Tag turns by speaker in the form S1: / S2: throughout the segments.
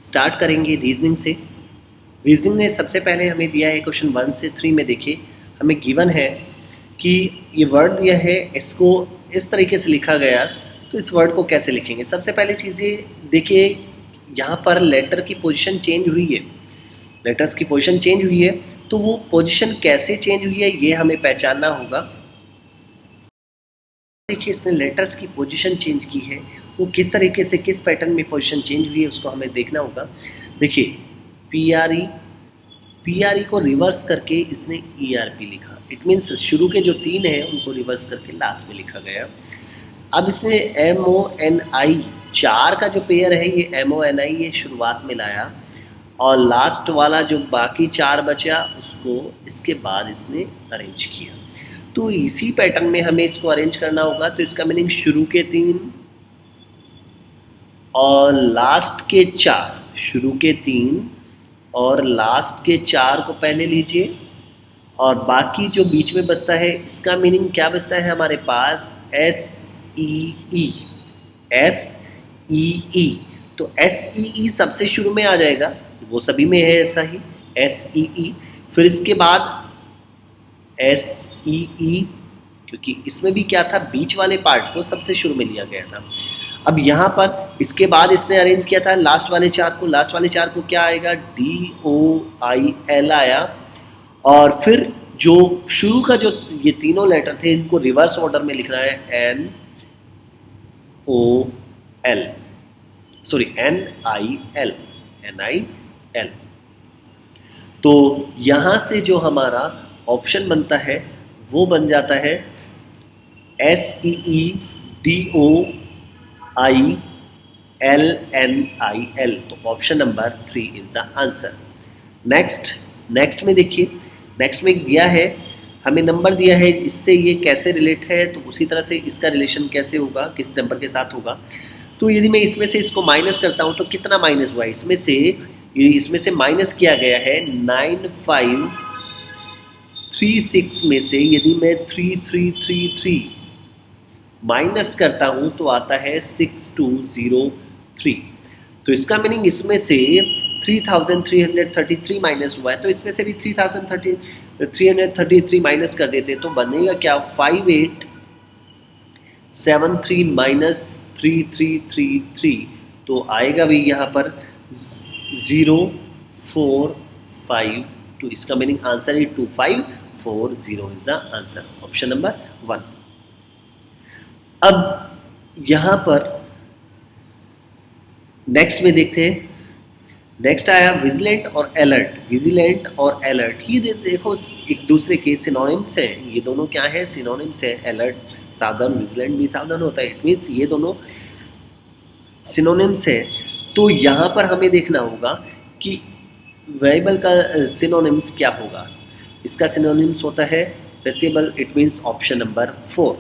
S1: Start करेंगे reasoning से। Reasoning में सबसे पहले हमें दिया है क्वेश्चन 1 से 3 में। देखिए हमें गिवन है कि ये वर्ड दिया है, इसको इस तरीके से लिखा गया, तो इस वर्ड को कैसे लिखेंगे। सबसे पहले चीज़ें देखिए, यहाँ पर लेटर की पोजीशन चेंज हुई है, लेटर्स की पोजीशन चेंज हुई है, तो वो पोजीशन कैसे चेंज हुई है ये हमें पहचानना होगा। देखिए इसने लेटर्स की पोजीशन चेंज की है, वो किस तरीके से किस पैटर्न में पोजीशन चेंज हुई है उसको हमें देखना होगा। देखिए पी आर ई को रिवर्स करके इसने ERP लिखा, इट मीन्स शुरू के जो 3 हैं उनको रिवर्स करके लास्ट में लिखा गया। अब इसने MONI 4 का जो पेयर है ये MONI ये शुरुआत में लाया, और लास्ट वाला जो बाकी 4 बचा उसको इसके बाद इसने अरेंज किया। तो इसी पैटर्न में हमें इसको अरेंज करना होगा। तो इसका मीनिंग शुरू के 3 और लास्ट के 4, शुरू के 3 और लास्ट के 4 को पहले लीजिए, और बाकी जो बीच में बचता है इसका मीनिंग क्या बचता है हमारे पास, SEE। तो SEE सबसे शुरू में आ जाएगा, वो सभी में है ऐसा ही SEE। फिर इसके बाद SEE, क्योंकि इसमें भी क्या था, बीच वाले पार्ट को सबसे शुरू में लिया गया था। अब यहाँ पर इसके बाद इसने अरेंज किया था लास्ट वाले 4 को, लास्ट वाले 4 को क्या आएगा, DOIL आया, और फिर जो शुरू का जो ये तीनों लेटर थे इनको रिवर्स ऑर्डर में लिखना है, NIL। तो यहाँ से जो हमारा ऑप्शन बनता है वो बन जाता है SEEDOILNIL। तो option number 3 is the answer. Next में देखिए, नेक्स्ट में दिया है हमें नंबर दिया है, इससे ये कैसे रिलेट है, तो उसी तरह से इसका रिलेशन कैसे होगा, किस नंबर के साथ होगा। तो यदि मैं इसमें से इसको माइनस करता हूँ तो कितना माइनस हुआ, इसमें से माइनस किया गया है 9536 में से यदि मैं 3333 माइनस करता हूँ तो आता है 6203। तो इसका मीनिंग इसमें से 3333 माइनस हुआ है, तो इसमें से भी 3333 माइनस कर देते तो बनेगा क्या, 5873 माइनस 3333, तो आएगा भी यहाँ पर 045। इसका मीनिंग आंसर है 2540 is the answer, option number 1। अब यहाँ पर नेक्स्ट में देखते हैं, नेक्स्ट आया विजिलेंट और अलर्ट। विजिलेंट और अलर्ट ये देखो एक दूसरे के सिनोनिम्स हैं, ये दोनों क्या है, सिनोनिम्स हैं। अलर्ट सावधान, विजिलेंट भी सावधान होता है, इट मीन्स ये दोनों सिनोनिम्स हैं। तो यहाँ पर हमें देखना होगा कि वेरिएबल का सिनोनिम्स क्या होगा। इसका सिनोनिम्स होता है variable, it means option number 4।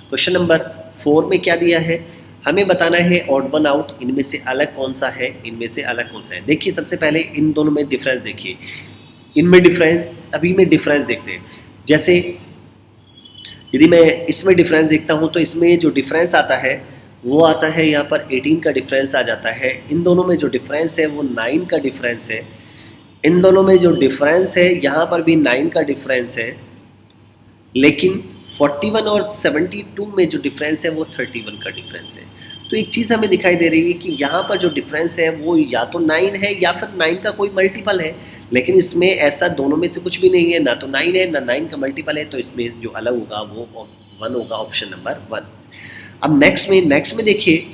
S1: Question number 4 में क्या दिया है, हमें बताना है ऑड वन आउट, इनमें से अलग कौन सा है, इनमें से अलग कौन सा है। देखिए सबसे पहले इन दोनों में डिफरेंस देखिए, इनमें डिफरेंस, अभी में डिफरेंस देखते हैं। जैसे यदि मैं इसमें डिफरेंस देखता हूँ तो इसमें जो डिफरेंस आता है वो आता है यहाँ पर 18 का डिफरेंस आ जाता है। इन दोनों में जो डिफरेंस है वो 9 का डिफरेंस है। इन दोनों में जो डिफरेंस है यहाँ पर भी 9 का डिफरेंस है, लेकिन 41 और 72 में जो डिफरेंस है वो 31 का डिफरेंस है। तो एक चीज़ हमें दिखाई दे रही है कि यहाँ पर जो डिफरेंस है वो या तो 9 है या फिर 9 का कोई मल्टीपल है, लेकिन इसमें ऐसा दोनों में से कुछ भी नहीं है, ना तो 9 है ना 9 का मल्टीपल है। तो इसमें जो अलग होगा वो 1 होगा, ऑप्शन नंबर 1। अब नेक्स्ट में देखिए,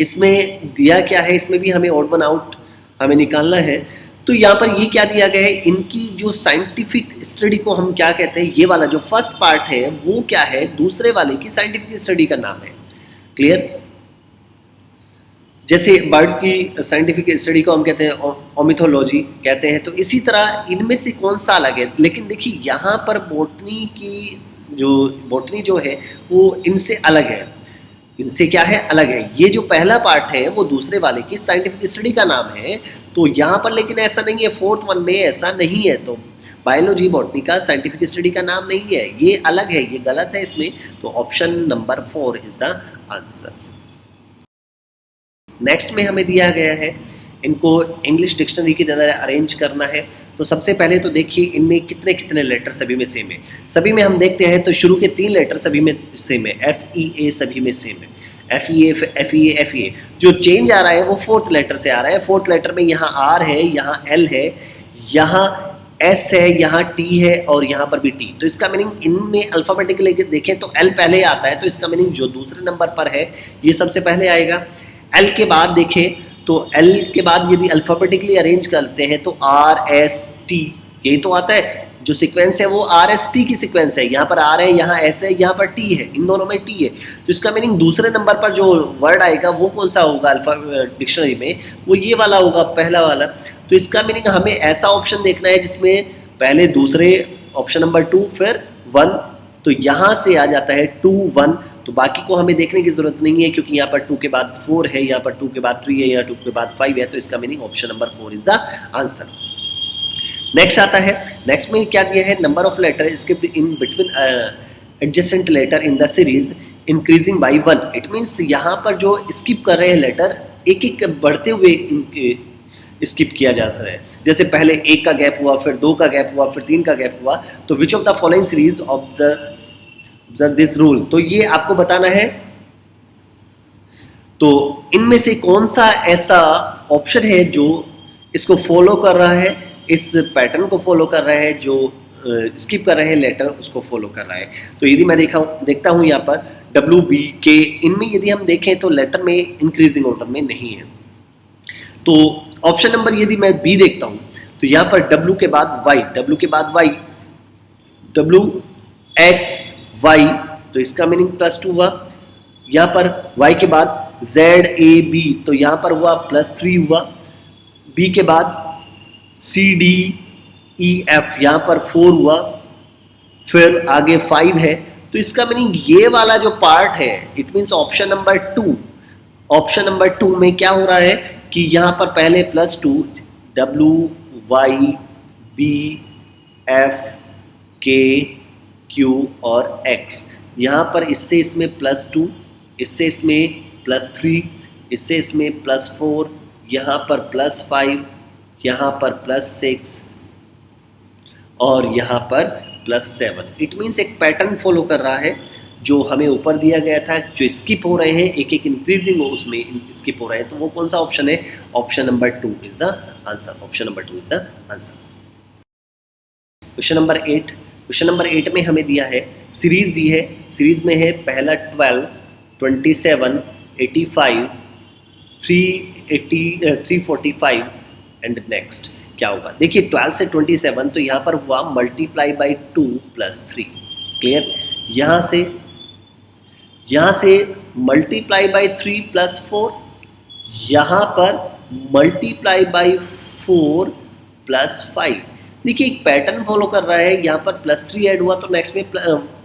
S1: इसमें दिया क्या है, इसमें भी हमें ऑड वन आउट हमें निकालना है। तो यहाँ पर ये क्या दिया गया है, इनकी जो साइंटिफिक स्टडी को हम क्या कहते हैं, ये वाला जो फर्स्ट पार्ट है वो क्या है, दूसरे वाले की साइंटिफिक स्टडी का नाम है। क्लियर, जैसे बर्ड्स की साइंटिफिक स्टडी को हम कहते हैं ऑर्निथोलॉजी कहते हैं, तो इसी तरह इनमें से कौन सा अलग है। लेकिन देखिए यहाँ पर बोटनी जो है वो इनसे अलग है, इनसे क्या है, अलग है। ये जो पहला पार्ट है वो दूसरे वाले की साइंटिफिक स्टडी का नाम है। तो यहाँ पर लेकिन ऐसा नहीं है, 4th वन में ऐसा नहीं है। तो बायोलॉजी बॉटनी का साइंटिफिक स्टडी का नाम नहीं है, ये अलग है, ये गलत है इसमें। तो option number 4 is the answer. Next में हमें दिया गया है इनको इंग्लिश डिक्शनरी के अंदर अरेंज करना है। तो सबसे पहले तो देखिए इनमें कितने कितने लेटर सभी में सेम है। सभी में हम देखते हैं तो शुरू के 3 लेटर सभी में सेम है, FEA सभी में सेम है, FEA। जो चेंज आ रहा है वो 4th लेटर से आ रहा है। 4th लेटर में यहाँ R है, यहाँ L है, यहाँ S है, यहाँ T है और यहाँ पर भी T। तो इसका मीनिंग इनमें अल्फाबेटिकली देखें तो L पहले आता है, तो इसका मीनिंग जो दूसरे नंबर पर है ये सबसे पहले आएगा। L के बाद देखें तो L के बाद यदि अल्फाबेटिकली अरेंज करते हैं तो RST यही तो आता है। जो सीक्वेंस है वो RST की सीक्वेंस है, यहाँ पर R है, यहाँ S है, यहाँ पर T है, इन दोनों में T है। तो इसका मीनिंग दूसरे नंबर पर जो वर्ड आएगा वो कौन सा होगा अल्फा डिक्शनरी में, वो ये वाला होगा, पहला वाला। तो इसका मीनिंग हमें ऐसा ऑप्शन देखना है जिसमें पहले दूसरे ऑप्शन नंबर 2 फिर 1, तो यहाँ से आ जाता है 2 1। तो बाकी को हमें देखने की जरूरत नहीं है क्योंकि यहाँ पर 2 के बाद 4 है, यहाँ पर 2 के बाद 3 है, यहाँ 2 के बाद 5 है। तो इसका meaning option number 4 is the answer. Next आता है, नेक्स्ट में क्या दिया है, नंबर ऑफ लेटर इसके in between adjacent letter in the series increasing by 1। It means यहाँ पर जो स्किप कर रहे हैं लेटर एक एक बढ़ते हुए इनके स्किप किया जा सकता है। जैसे पहले 1 का गैप हुआ, फिर 2 का गैप हुआ, फिर 3 का गैप हुआ। तो which of the following series observe this rule, तो ये आपको बताना है। तो इनमें से कौन सा ऐसा ऑप्शन है जो इसको फॉलो कर रहा है, इस पैटर्न को फॉलो कर रहा है, जो स्किप कर रहे हैं लेटर उसको फॉलो कर रहा है। तो यदि मैं देखता हूँ यहाँ पर WBK, इनमें यदि हम देखें तो लेटर में इंक्रीजिंग ऑर्डर में नहीं है। तो ऑप्शन नंबर यदि मैं B देखता हूँ तो यहाँ पर W के बाद Y, W के बाद Y, WXY, तो इसका मीनिंग +2 हुआ। यहाँ पर Y के बाद ZAB, तो यहाँ पर हुआ +3 हुआ। B के बाद CDEF, यहाँ पर 4 हुआ, फिर आगे 5 है। तो इसका मीनिंग ये वाला जो पार्ट है, it means option number 2, option number 2 में क्या हो रहा है कि यहाँ पर पहले +2 WYBFKQ और X, यहाँ पर इससे इसमें +2, इससे इसमें +3, इससे इसमें +4, यहाँ पर +5, यहाँ पर +6 और यहाँ पर +7। इट मीन्स एक पैटर्न फॉलो कर रहा है जो हमें ऊपर दिया गया था। जो स्किप हो रहे हैं एक एक इंक्रीजिंग हो, उसमें स्किप हो रहे हैं। तो वो कौन सा ऑप्शन है, option number 2 is the answer, option number 2 is the answer. Question number 8, question number 8 में हमें दिया है सीरीज दी है। सीरीज में है पहला 12, 27, 85, 345 एंड नेक्स्ट क्या होगा। देखिए 12 से 27, तो यहाँ पर हुआ मल्टीप्लाई बाई 2 + 3, क्लियर। यहाँ से मल्टीप्लाई बाई 3 + 4, यहाँ पर मल्टीप्लाई बाई 4 + 5। देखिए एक पैटर्न फॉलो कर रहा है। यहाँ पर +3 ऐड हुआ तो नेक्स्ट में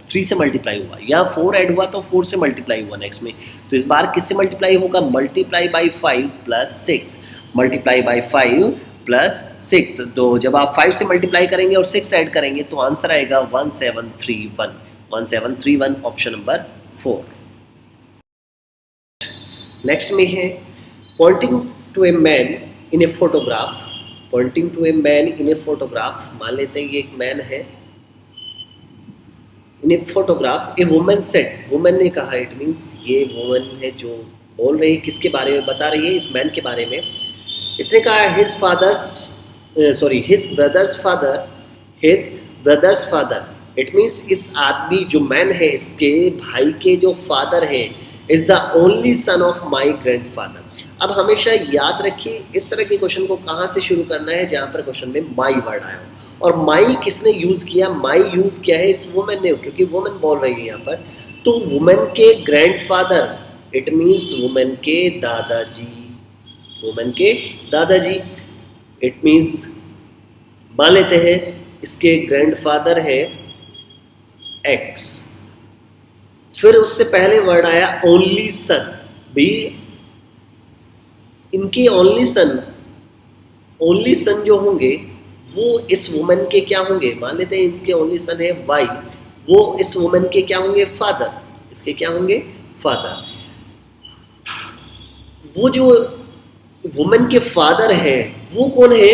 S1: 3 से मल्टीप्लाई हुआ, यहाँ 4 ऐड हुआ तो 4 से मल्टीप्लाई हुआ नेक्स्ट में। तो इस बार किससे मल्टीप्लाई होगा, मल्टीप्लाई बाई 5 + 6, मल्टीप्लाई बाई 5 + 6। तो जब आप 5 से मल्टीप्लाई करेंगे और 6 ऐड करेंगे तो आंसर आएगा 1731, 1731, ऑप्शन नंबर 4। नेक्स्ट में है pointing to a man in a photograph, pointing to a man in a photograph. मान लेते हैं ये एक मैन है in a photograph. A woman said, woman ने कहा, इट मीन्स ये वुमन है जो बोल रही है, किसके बारे में बता रही है, इस मैन के बारे में। इसने कहा his brother's father, it means इस आदमी जो मैन है इसके भाई के जो फादर है, is the only son of my grandfather. अब हमेशा याद रखिए इस तरह के क्वेश्चन को कहाँ से शुरू करना है, जहाँ पर क्वेश्चन में माई वर्ड आया हो। और माई किसने यूज किया, माई यूज किया है इस वुमेन ने, क्योंकि वुमेन बोल रही है यहाँ पर। तो वुमेन के ग्रैंडफादर, इट मीन्स वुमेन के दादाजी, वुमेन के दादाजी। इट मीन्स मान लेते हैं इसके ग्रैंडफादर है एक्स, फिर उससे पहले वर्ड आया ओनली सन। भी इनके ओनली सन जो होंगे वो इस वुमेन के क्या होंगे, मान लेते हैं इनके ओनली सन है वाई, वो इस वुमेन के क्या होंगे, फादर, इसके क्या होंगे, फादर। वो जो वुमेन के फादर है वो कौन है?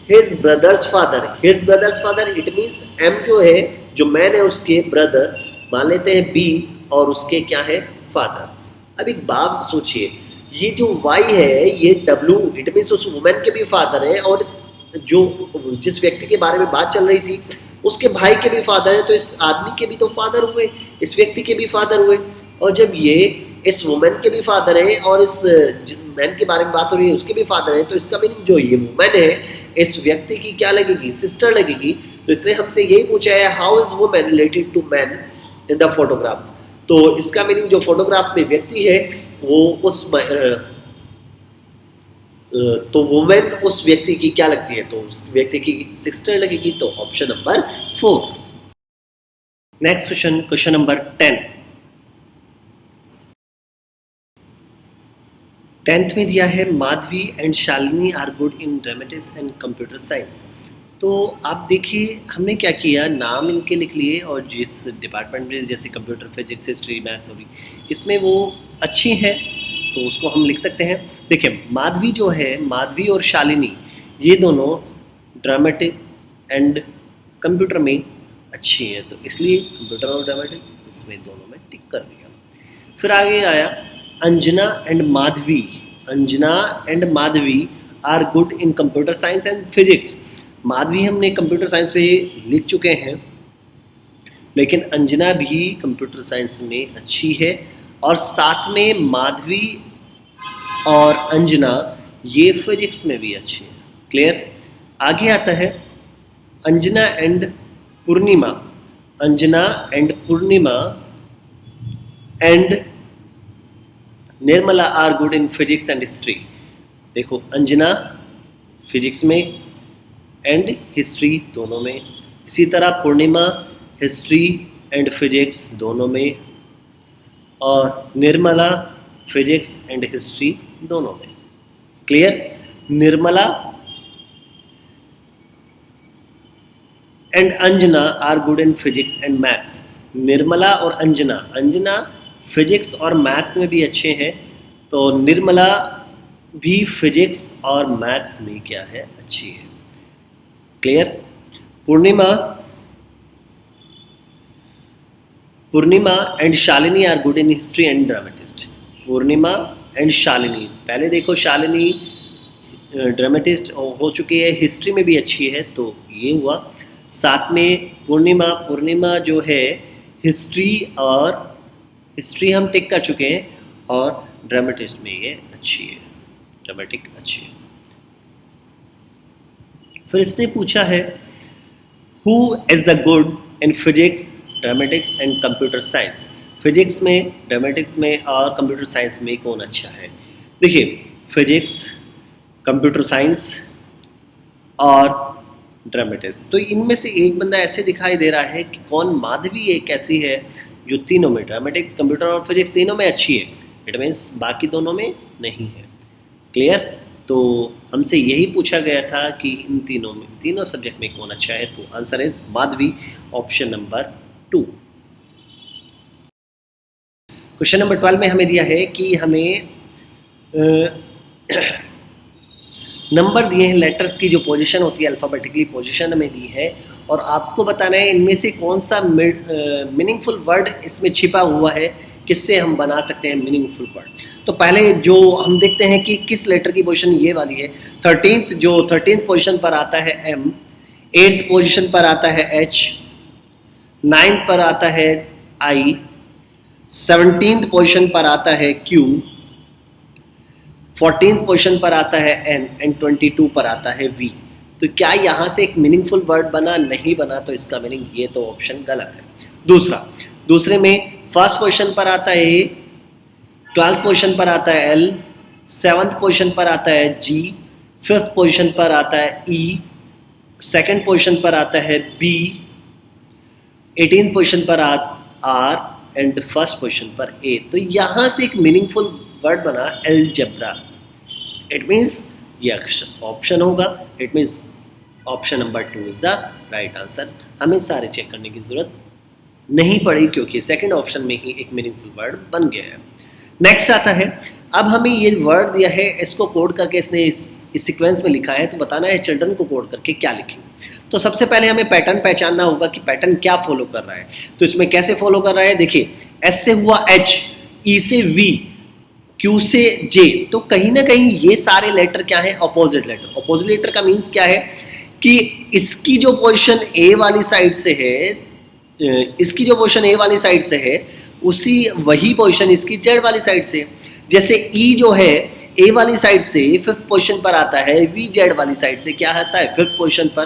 S1: His brother's father. His brother's father it means M जो है, जो मैन है उसके ब्रदर, मान लेते हैं बी, और उसके क्या है? फादर। अब एक बात सोचिए, ये जो वाई है ये डब्ल्यू इट मीन्स उस वुमेन के भी फादर है, और जो जिस व्यक्ति के बारे में बात चल रही थी उसके भाई के भी फादर है, तो इस आदमी के भी तो फादर हुए, इस व्यक्ति के भी फादर हुए। और जब ये इस वुमेन के भी फादर है और इस जिस मैन के बारे में बात हो रही है उसके भी फादर है, तो इसका मीनिंग जो ये वुमेन है इस व्यक्ति की क्या लगेगी? सिस्टर लगेगी। तो इसलिए हमसे यही पूछा है how is women related to man in the photograph. तो इसका मीनिंग जो फोटोग्राफ में व्यक्ति है वो उस तो वुमेन उस व्यक्ति की क्या लगती है? तो उस व्यक्ति की सिस्टर लगेगी। तो option number 4। Next question, question number 10। 10th में दिया है Madhavi and Shalini are good in dramatics and computer science. तो आप देखिए हमने क्या किया, नाम इनके लिख लिए और जिस डिपार्टमेंट में जैसे कंप्यूटर, फिजिक्स, हिस्ट्री, मैथ्स होगी इसमें वो अच्छी हैं तो उसको हम लिख सकते हैं। देखिए माधवी जो है, माधवी और शालिनी ये दोनों ड्रामेटिक एंड कंप्यूटर में अच्छी हैं, तो इसलिए कंप्यूटर और ड्रामेटिक इसमें दोनों में टिक कर दिया। फिर आगे आया Anjana and Madhavi. Anjana and Madhavi are good in computer science and physics. Madhavi हमने कंप्यूटर साइंस पे लिख चुके हैं, लेकिन अंजना भी कंप्यूटर साइंस में अच्छी है, और साथ में माधवी और अंजना ये फिजिक्स में भी अच्छी है। क्लियर? आगे आता है Anjana and Purnima. Anjana and Purnima and Nirmala are good in physics and history. देखो अंजना फिजिक्स में एंड हिस्ट्री दोनों में, इसी तरह पूर्णिमा हिस्ट्री एंड फिजिक्स दोनों में, और निर्मला फिजिक्स एंड हिस्ट्री दोनों में। Clear? Nirmala and Anjana are good in physics and maths. Nirmala और अंजना, अंजना फिजिक्स और मैथ्स में भी अच्छे हैं, तो निर्मला भी फिजिक्स और मैथ्स में क्या है? अच्छी है। Clear? Purnima and Shalini are good in history and dramatist. Purnima and Shalini, पहले देखो शालिनी ड्रामेटिस्ट हो चुकी है, हिस्ट्री में भी अच्छी है, तो ये हुआ। साथ में पूर्णिमा जो है हिस्ट्री हम टिक कर चुके हैं, और ड्रामेटिस्ट में ये अच्छी है, ड्रामेटिक अच्छी है। फिर इसने पूछा है who is the good in physics, dramatics and computer science. Physics में, ड्रामेटिक्स में और कंप्यूटर साइंस में कौन अच्छा है? देखिए फिजिक्स, कंप्यूटर साइंस और ड्रामेटिक्स, तो इनमें से एक बंदा ऐसे दिखाई दे रहा है कि कौन? माधवी एक ऐसी है जो तीनों में, ड्रामेटिक्स, कंप्यूटर और फिजिक्स तीनों में अच्छी है, इट मीन्स बाकी दोनों में नहीं है। क्लियर? तो हमसे यही पूछा गया था कि इन तीनों में, तीनों सब्जेक्ट में कौन अच्छा है, तो answer is Madhavi, option number 2। Question number 12 में हमें दिया है कि हमें नंबर दिए हैं, लेटर्स की जो पोजीशन होती है अल्फ़ाबेटिकली पोजीशन हमें दी है, और आपको बताना है इनमें से कौन सा मीनिंगफुल वर्ड इसमें छिपा हुआ है, किससे हम बना सकते हैं मीनिंगफुल वर्ड। तो पहले जो हम देखते हैं कि किस लेटर की पोजीशन ये वाली है। 13th पोजीशन पर आता है एम, 8th पोजीशन पर आता है एच, 9th पर आता है आई, 17th पोजीशन पर आता है क्यू, 14th पोजीशन पर आता है एन, एंड 22 पर आता है वी। तो क्या यहाँ से एक मीनिंगफुल वर्ड बना? नहीं बना, तो इसका मीनिंग ये तो ऑप्शन गलत है। दूसरे में फर्स्ट पोजीशन पर आता है ए, 12th पोजीशन पर आता है एल, 7th पोजीशन पर आता है जी, 5th पोजीशन पर आता है ई, 2nd पोजीशन पर आता है बी, 18th पोजीशन पर आर, एंड फर्स्ट पोजीशन पर ए। तो यहाँ से एक मीनिंगफुल वर्ड बना अलजेब्रा, इट मीन्स ये ऑप्शन होगा, it means option number 2 is the right answer. हमें सारे चेक करने की जरूरत नहीं पड़ी क्योंकि सेकंड ऑप्शन में ही एक मीनिंगफुल वर्ड बन गया है। नेक्स्ट आता है, अब हमें ये वर्ड दिया है, इसको कोड करके इसने इस सीक्वेंस में लिखा है, तो बताना है चिल्ड्रन को कोड करके क्या लिखें। तो सबसे पहले हमें पैटर्न पहचानना होगा कि पैटर्न क्या फॉलो कर रहा है। तो इसमें कैसे फॉलो कर रहा है, देखिए एस से हुआ एच, ई से वी, क्यू से जे, तो कहीं ना कहीं ये सारे लेटर क्या है, अपोजिट लेटर। अपोजिट लेटर का मीन्स क्या है कि इसकी जो पोजीशन ए वाली साइड से है, इसकी जो पोजीशन ए वाली साइड से है उसी वही पोजीशन इसकी जेड वाली साइड से। जैसे ई जो है ए वाली साइड से फिफ्थ पोजीशन पर आता है, वी जेड वाली साइड से क्या आता है, फिफ्थ पोजीशन पर।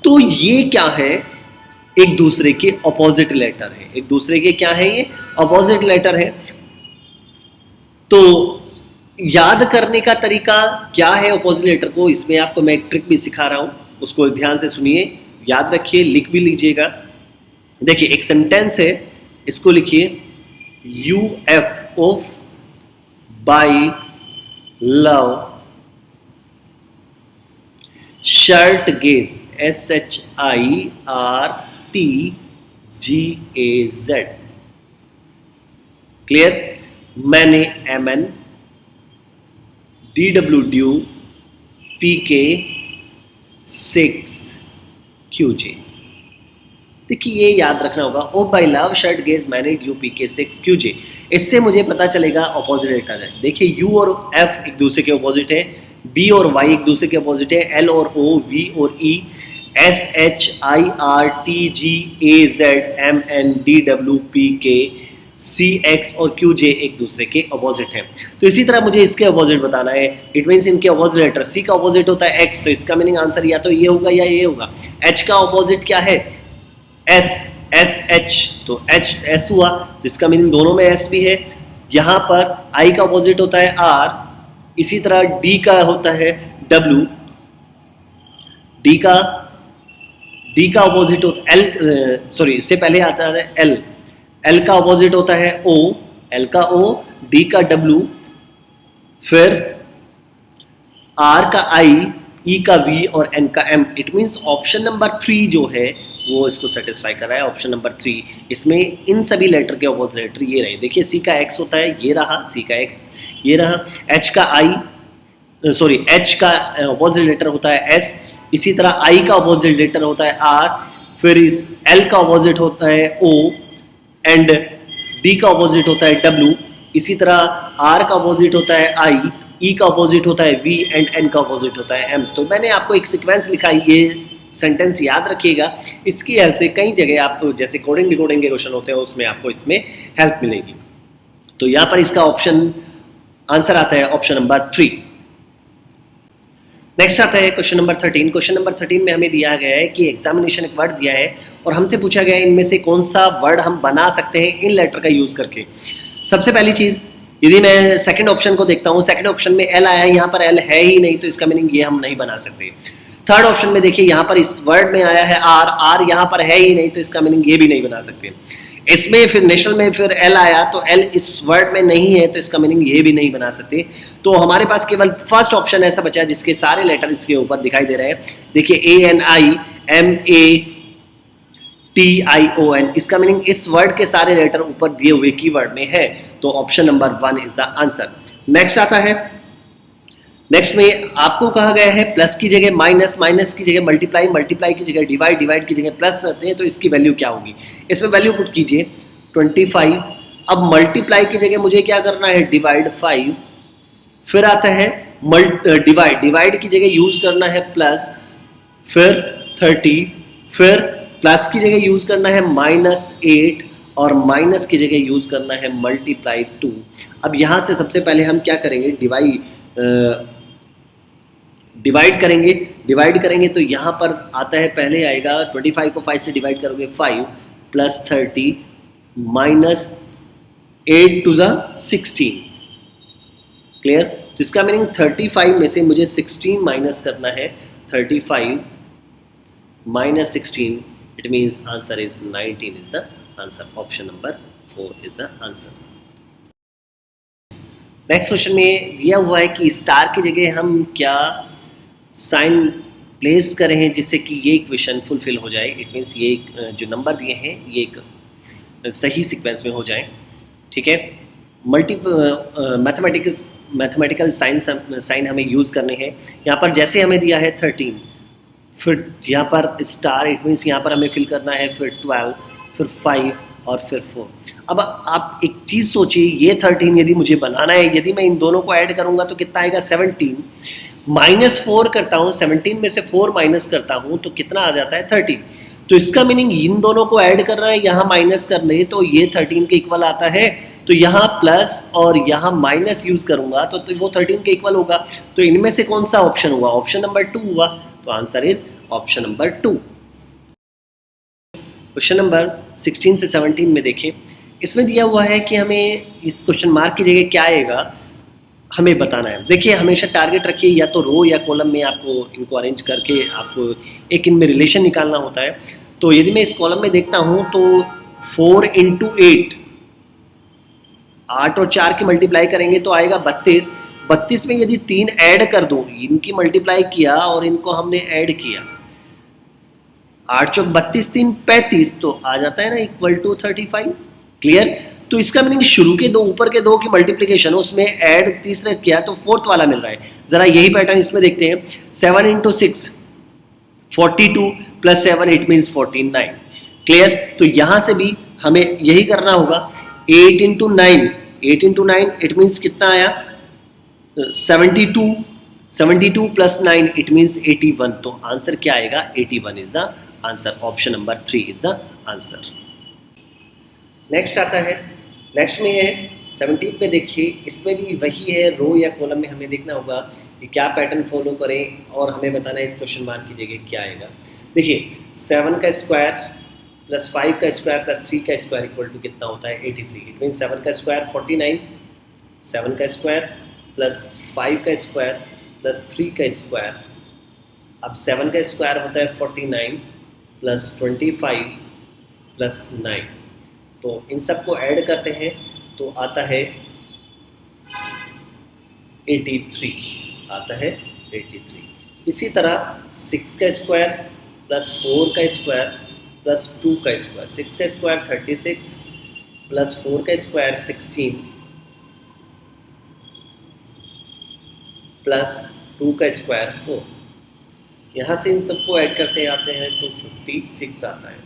S1: तो ये क्या है, एक दूसरे के अपोजिट लेटर है, एक दूसरे के क्या है, ये अपोजिट लेटर है। तो याद करने का तरीका क्या है अपोजिट लेटर को, इसमें आपको मैं एक ट्रिक भी सिखा रहा हूं, उसको ध्यान से सुनिए, याद रखिए, लिख भी लीजिएगा। देखिए एक सेंटेंस है, इसको लिखिए, U F of by love shirt gauge, SHIRTGAZ, clear. मैंने MN DW PK 6QJ। देखिए ये याद रखना होगा, O by love shirt gauge मैंने DUPK 6QJ। इससे मुझे पता चलेगा अपोजिट लेटर है। देखिए U और F एक दूसरे के अपोजिट है, B और Y एक दूसरे के अपोजिट है, L और O, V और E, SHIRTGAZ MN DWPK CX और QJ एक दूसरे के अपोजिट हैं। तो इसी तरह मुझे इसके अपोजिट बताना है, इट मीन्स इनके अपोजिट लेटर। C का अपोजिट होता है X, तो इसका मीनिंग आंसर या तो ये होगा या ये होगा। H का अपोजिट क्या है, S, SH, तो S हुआ, तो इसका मीनिंग दोनों में S भी है। यहाँ पर I का अपोजिट होता है R, इसी तरह D का होता है W, D का अपोजिट होता है L, सॉरी इससे पहले आता है L का अपोजिट होता है O, L का O, D का W, फिर R का I, E का V और N का M। It means option number 3 जो है वो इसको सेटिस्फाई कर रहा है, ऑप्शन नंबर 3। इसमें इन सभी लेटर के अपोजिट लेटर ये रहे। देखिए C का X होता है, ये रहा, C का X ये रहा, H का अपोजिट लेटर होता है S, इसी तरह I का अपोजिट लेटर होता है R, फिर इस L का अपोजिट होता है O एंड D का अपोजिट होता है W, इसी तरह R का अपोजिट होता है I, E का अपोजिट होता है V एंड N का अपोजिट होता है M। तो मैंने आपको एक सीक्वेंस लिखा है, ये सेंटेंस याद रखिएगा, इसकी हेल्प से कई जगह आप जैसे कोडिंग डिकोडिंग के क्वेश्चन होते हैं उसमें आपको इसमें हेल्प मिलेगी। तो यहाँ पर इसका ऑप्शन आंसर आता है ऑप्शन नंबर 3। नेक्स्ट आता है क्वेश्चन नंबर 13। क्वेश्चन नंबर 13 में हमें दिया गया है कि एग्जामिनेशन एक वर्ड दिया है और हमसे पूछा गया है इनमें से कौन सा वर्ड हम बना सकते हैं इन लेटर का यूज करके। सबसे पहली चीज, यदि मैं सेकंड ऑप्शन को देखता हूँ, सेकंड ऑप्शन में L आया है, यहाँ पर L है ही नहीं, तो इसका मीनिंग ये हम नहीं बना सकते। थर्ड ऑप्शन में देखिए यहाँ पर इस वर्ड में आया है R यहाँ पर है ही नहीं, तो इसका मीनिंग ये भी नहीं बना सकते। इसमें फिर नेशनल में फिर L आया, तो L इस वर्ड में नहीं है, तो इसका मीनिंग ये भी नहीं बना सकते। तो हमारे पास केवल फर्स्ट ऑप्शन ऐसा बचा है जिसके सारे लेटर इसके ऊपर दिखाई दे रहे हैं। देखिए ANIMATION, इसका मीनिंग इस वर्ड के सारे लेटर ऊपर दिए हुए कीवर्ड में है, तो option number 1 is the answer. Next आता है, नेक्स्ट में आपको कहा गया है प्लस की जगह माइनस, माइनस की जगह मल्टीप्लाई, मल्टीप्लाई की जगह डिवाइड, डिवाइड की जगह प्लस रहते हैं, तो इसकी वैल्यू क्या होगी। इसमें वैल्यू पुट कीजिए 25। अब मल्टीप्लाई की जगह मुझे क्या करना है, डिवाइड 5। फिर आता है डिवाइड, डिवाइड की जगह यूज करना है प्लस, फिर 30, फिर प्लस की जगह यूज करना है -8 और माइनस की जगह यूज करना है मल्टीप्लाई 2। अब यहां से सबसे पहले हम क्या करेंगे, डिवाइड करेंगे तो यहाँ पर आता है, पहले आएगा 25 को 5 से डिवाइड करोगे 5 प्लस 30 -8 to the 16, क्लियर। तो इसका मीनिंग 35 में से मुझे 16 माइनस करना है, 35 minus 16, it means answer is 19 is the answer, option number 4 is the answer। Next question में दिया हुआ है कि स्टार की जगह हम क्या साइन प्लेस करें जिससे कि ये इक्वेशन फुलफिल हो जाए। इट मीन्स ये जो नंबर दिए हैं ये एक सही सीक्वेंस में हो जाए, ठीक है। मल्टी मैथमेटिकल साइन हमें यूज़ करने हैं। यहाँ पर जैसे हमें दिया है 13, फिर यहाँ पर स्टार, इट मीन्स यहाँ पर हमें फिल करना है, फिर 12, फिर 5 और फिर 4। अब आप एक चीज़ सोचिए, ये 13 यदि मुझे बनाना है, यदि मैं इन दोनों को ऐड करूँगा तो कितना आएगा 17, -4 करता हूँ, 17 में से 4 माइनस करता हूँ तो कितना आ जाता है 13। तो इसका मीनिंग इन दोनों को ऐड करना है, यहाँ माइनस करना है, तो ये 13 के इक्वल आता है। तो यहाँ प्लस और यहाँ माइनस यूज करूंगा तो वो 13 के इक्वल होगा। तो इनमें से कौन सा ऑप्शन हुआ? ऑप्शन नंबर 2 हुआ। तो answer is option number 2। Question number 16 से 17 में देखें, इसमें दिया हुआ है कि हमें इस क्वेश्चन मार्क की जगह क्या आएगा हमें बताना है। देखिए हमेशा टारगेट रखिए, या तो रो या कॉलम में आपको इनको अरेंज करके आपको एक इनमें रिलेशन निकालना होता है। तो यदि मैं इस कॉलम में देखता हूं तो 4 × 8, 8 और 4 की मल्टीप्लाई करेंगे तो आएगा 32। 32 में यदि 3 ऐड कर दो, इनकी मल्टीप्लाई किया और इनको हमने ऐड किया, 8 चौक 32, 3 35, तो आ जाता है ना इक्वल टू 35। क्लियर? तो इसका मीनिंग शुरू के दो, ऊपर के दो की मल्टीप्लीकेशन, उसमें ऐड तीसरे किया तो फोर्थ वाला मिल रहा है। जरा यही पैटर्न इसमें देखते हैं। 7 × 6 42 + 7 इट मीन्स 49। क्लियर? तो यहां से भी हमें यही करना होगा। 8 × 9, 8 × 9 इट मीन्स कितना आया 72, 72 + 9 इट मीन्स 81। तो आंसर क्या आएगा 81 is the answer. Option number 3 is the answer. Next आता है, नेक्स्ट में है 17 में। देखिए इसमें भी वही है, रो या कॉलम में हमें देखना होगा कि क्या पैटर्न फॉलो करें और हमें बताना है इस क्वेश्चन मार्क की जगह क्या आएगा। देखिए 7 का स्क्वायर + 5 का स्क्वायर + 3 का स्क्वायर इक्वल टू कितना होता है 83। इट मीन 7 का स्क्वायर 49, 7 का स्क्वायर + 5 का स्क्वायर + 3 का स्क्वायर। अब 7 का स्क्वायर होता है 49 + 25 + 9। तो इन सबको ऐड करते हैं तो आता है 83, आता है 83। इसी तरह 6 का स्क्वायर + 4 का स्क्वायर + 2 का स्क्वायर। 6 का स्क्वायर 36 + 4 का स्क्वायर 16 + 2 का स्क्वायर 4। यहाँ से इन सबको ऐड करते आते हैं तो 56 आता है।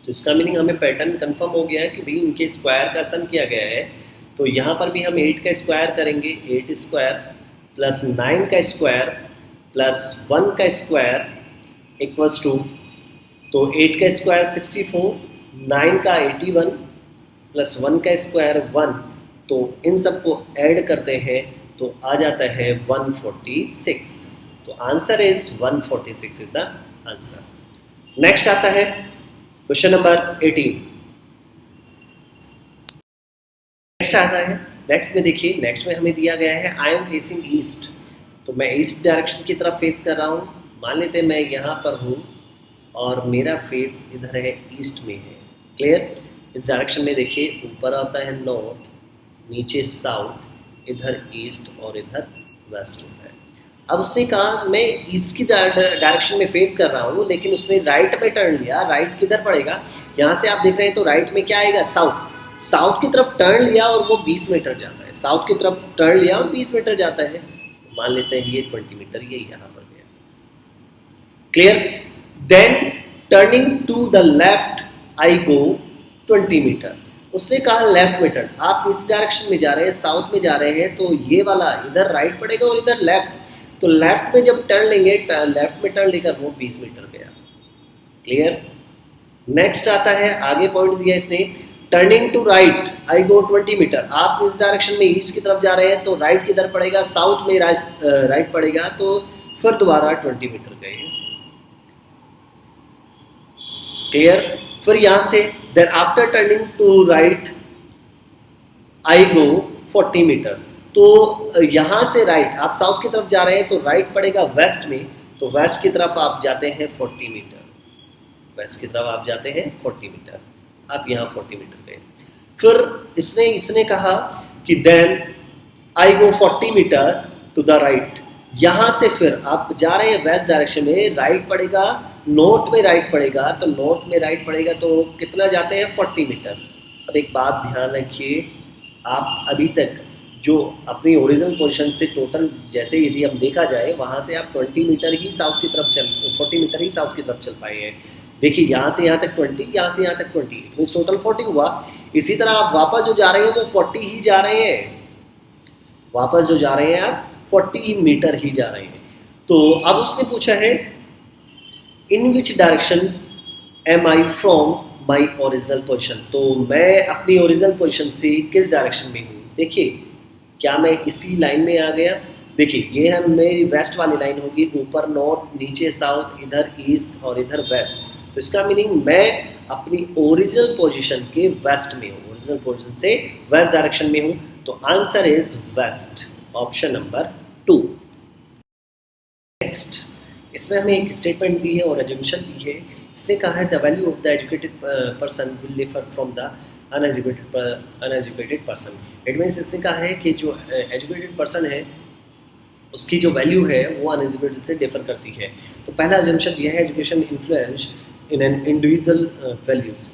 S1: तो इसका मीनिंग हमें पैटर्न कंफर्म हो गया है कि भाई इनके स्क्वायर का सम किया गया है। तो यहाँ पर भी हम 8 का स्क्वायर करेंगे, 8 स्क्वायर + 9 का स्क्वायर + 1 का स्क्वायर इक्वल्स टू, तो 8 का स्क्वायर 64, 9 का 81 + 1 का स्क्वायर 1। तो इन सबको ऐड करते हैं तो आ जाता है 146। तो answer is 146 is the answer. Next आता है क्वेश्चन नंबर 18। नेक्स्ट आता है, नेक्स्ट में देखिए, नेक्स्ट में हमें दिया गया है आई एम फेसिंग ईस्ट। तो मैं ईस्ट डायरेक्शन की तरफ फेस कर रहा हूँ। मान लेते हैं मैं यहाँ पर हूँ और मेरा फेस इधर है, ईस्ट में है। क्लियर? इस डायरेक्शन में देखिए ऊपर आता है नॉर्थ, नीचे साउथ, इधर ईस्ट और इधर वेस्ट होता है। अब उसने कहा मैं ईस्ट की डायरेक्शन में फेस कर रहा हूँ, लेकिन उसने राइट में टर्न लिया। राइट किधर पड़ेगा? यहाँ से आप देख रहे हैं तो राइट में क्या आएगा साउथ। साउथ की तरफ टर्न लिया और वो 20 मीटर जाता है। साउथ की तरफ टर्न लिया और 20 मीटर जाता है। मान लेते हैं ये 20 मीटर ये यहाँ पर गया। Clear? Then turning to the left I go 20 metre. उसने कहा लेफ्ट में टर्न। आप इस डायरेक्शन में जा रहे हैं, साउथ में जा रहे हैं, तो ये वाला इधर राइट पड़ेगा और इधर लेफ्ट। तो लेफ्ट में जब टर्न लेंगे, लेफ्ट में टर्न लेकर वो 20 मीटर गया। क्लियर? नेक्स्ट आता है, आगे पॉइंट दिया इसने, turning to right I go 20 metre. आप इस डायरेक्शन में ईस्ट की तरफ जा रहे हैं तो राइट किधर पड़ेगा? साउथ में राइट पड़ेगा। तो फिर दोबारा 20 मीटर गए। क्लियर? फिर यहां से then after turning to right I go 40 metres. तो यहाँ से राइट, आप साउथ की तरफ जा रहे हैं तो राइट पड़ेगा वेस्ट में। तो वेस्ट की तरफ आप जाते हैं 40 मीटर। वेस्ट की तरफ आप जाते हैं 40 मीटर। आप यहाँ 40 मीटर गए। फिर इसने कहा कि then I go 40 metre to the right. यहाँ से फिर आप जा रहे हैं वेस्ट डायरेक्शन में, राइट पड़ेगा, नॉर्थ में राइट पड़ेगा। तो नॉर्थ में राइट पड़ेगा तो कितना जाते हैं 40 मीटर। अब एक बात ध्यान रखिए, आप अभी तक जो अपनी ओरिजिनल पोजीशन से टोटल, जैसे यदि हम देखा जाए वहाँ से आप 20 मीटर ही साउथ की तरफ 40 मीटर ही साउथ की तरफ चल पाए हैं। देखिए यहाँ से यहाँ तक 20, यहाँ से यहाँ तक 20, इट मीन्स टोटल 40 हुआ। इसी तरह आप वापस जो जा रहे हैं वो 40 ही जा रहे हैं, वापस जो जा रहे हैं आप 40 मीटर ही जा रहे हैं। तो अब उसने पूछा है in which direction am I from my original position, तो मैं अपनी ओरिजिनल पोजिशन से किस डायरेक्शन में हूँ। देखिए क्या मैं इसी लाइन में आ गया। देखिए ये है मेरी वेस्ट वाली लाइन होगी, ऊपर नॉर्थ, नीचे साउथ, इधर ईस्ट और इधर वेस्ट। तो इसका मीनिंग मैं अपनी ओरिजिनल पोजीशन के वेस्ट में हूँ, ओरिजिनल पोजीशन से वेस्ट डायरेक्शन में हूँ। तो answer is west, option number 2। Next, इसमें हमें एक स्टेटमेंट दी है और एजम्पशन दी है। इसने कहा है the value of the educated person will differ from the uneducated person. It means इसने कहा है कि जो एजुकेटेड पर्सन है उसकी जो वैल्यू है वो अनएजुकेटेड से डिफर करती है। तो पहला एजम्पशन दिया है education influence in an individual values.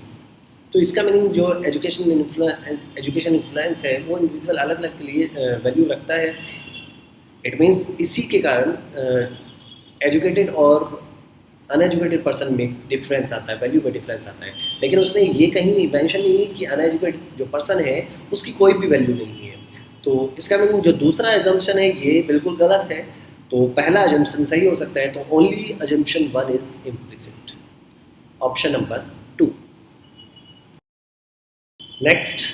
S1: तो इसका मीनिंग जो एजुकेशन इन्फ्लुएंस है वो इंडिविजुअल अलग अलग के लिए वैल्यू रखता है। इट मीन्स इसी के कारण एजुकेटेड और अनएजुकेटेड पर्सन में डिफरेंस आता है, वैल्यू में डिफरेंस आता है। लेकिन उसने ये कहीं मेंशन नहीं कि अनएजुकेटेड जो पर्सन है उसकी कोई भी वैल्यू नहीं है। तो इसका मीनिंग जो दूसरा एजम्पशन है ये बिल्कुल गलत है। तो पहला एजम्पशन सही हो सकता है। तो only assumption 1 is implicit, option number 2। Next,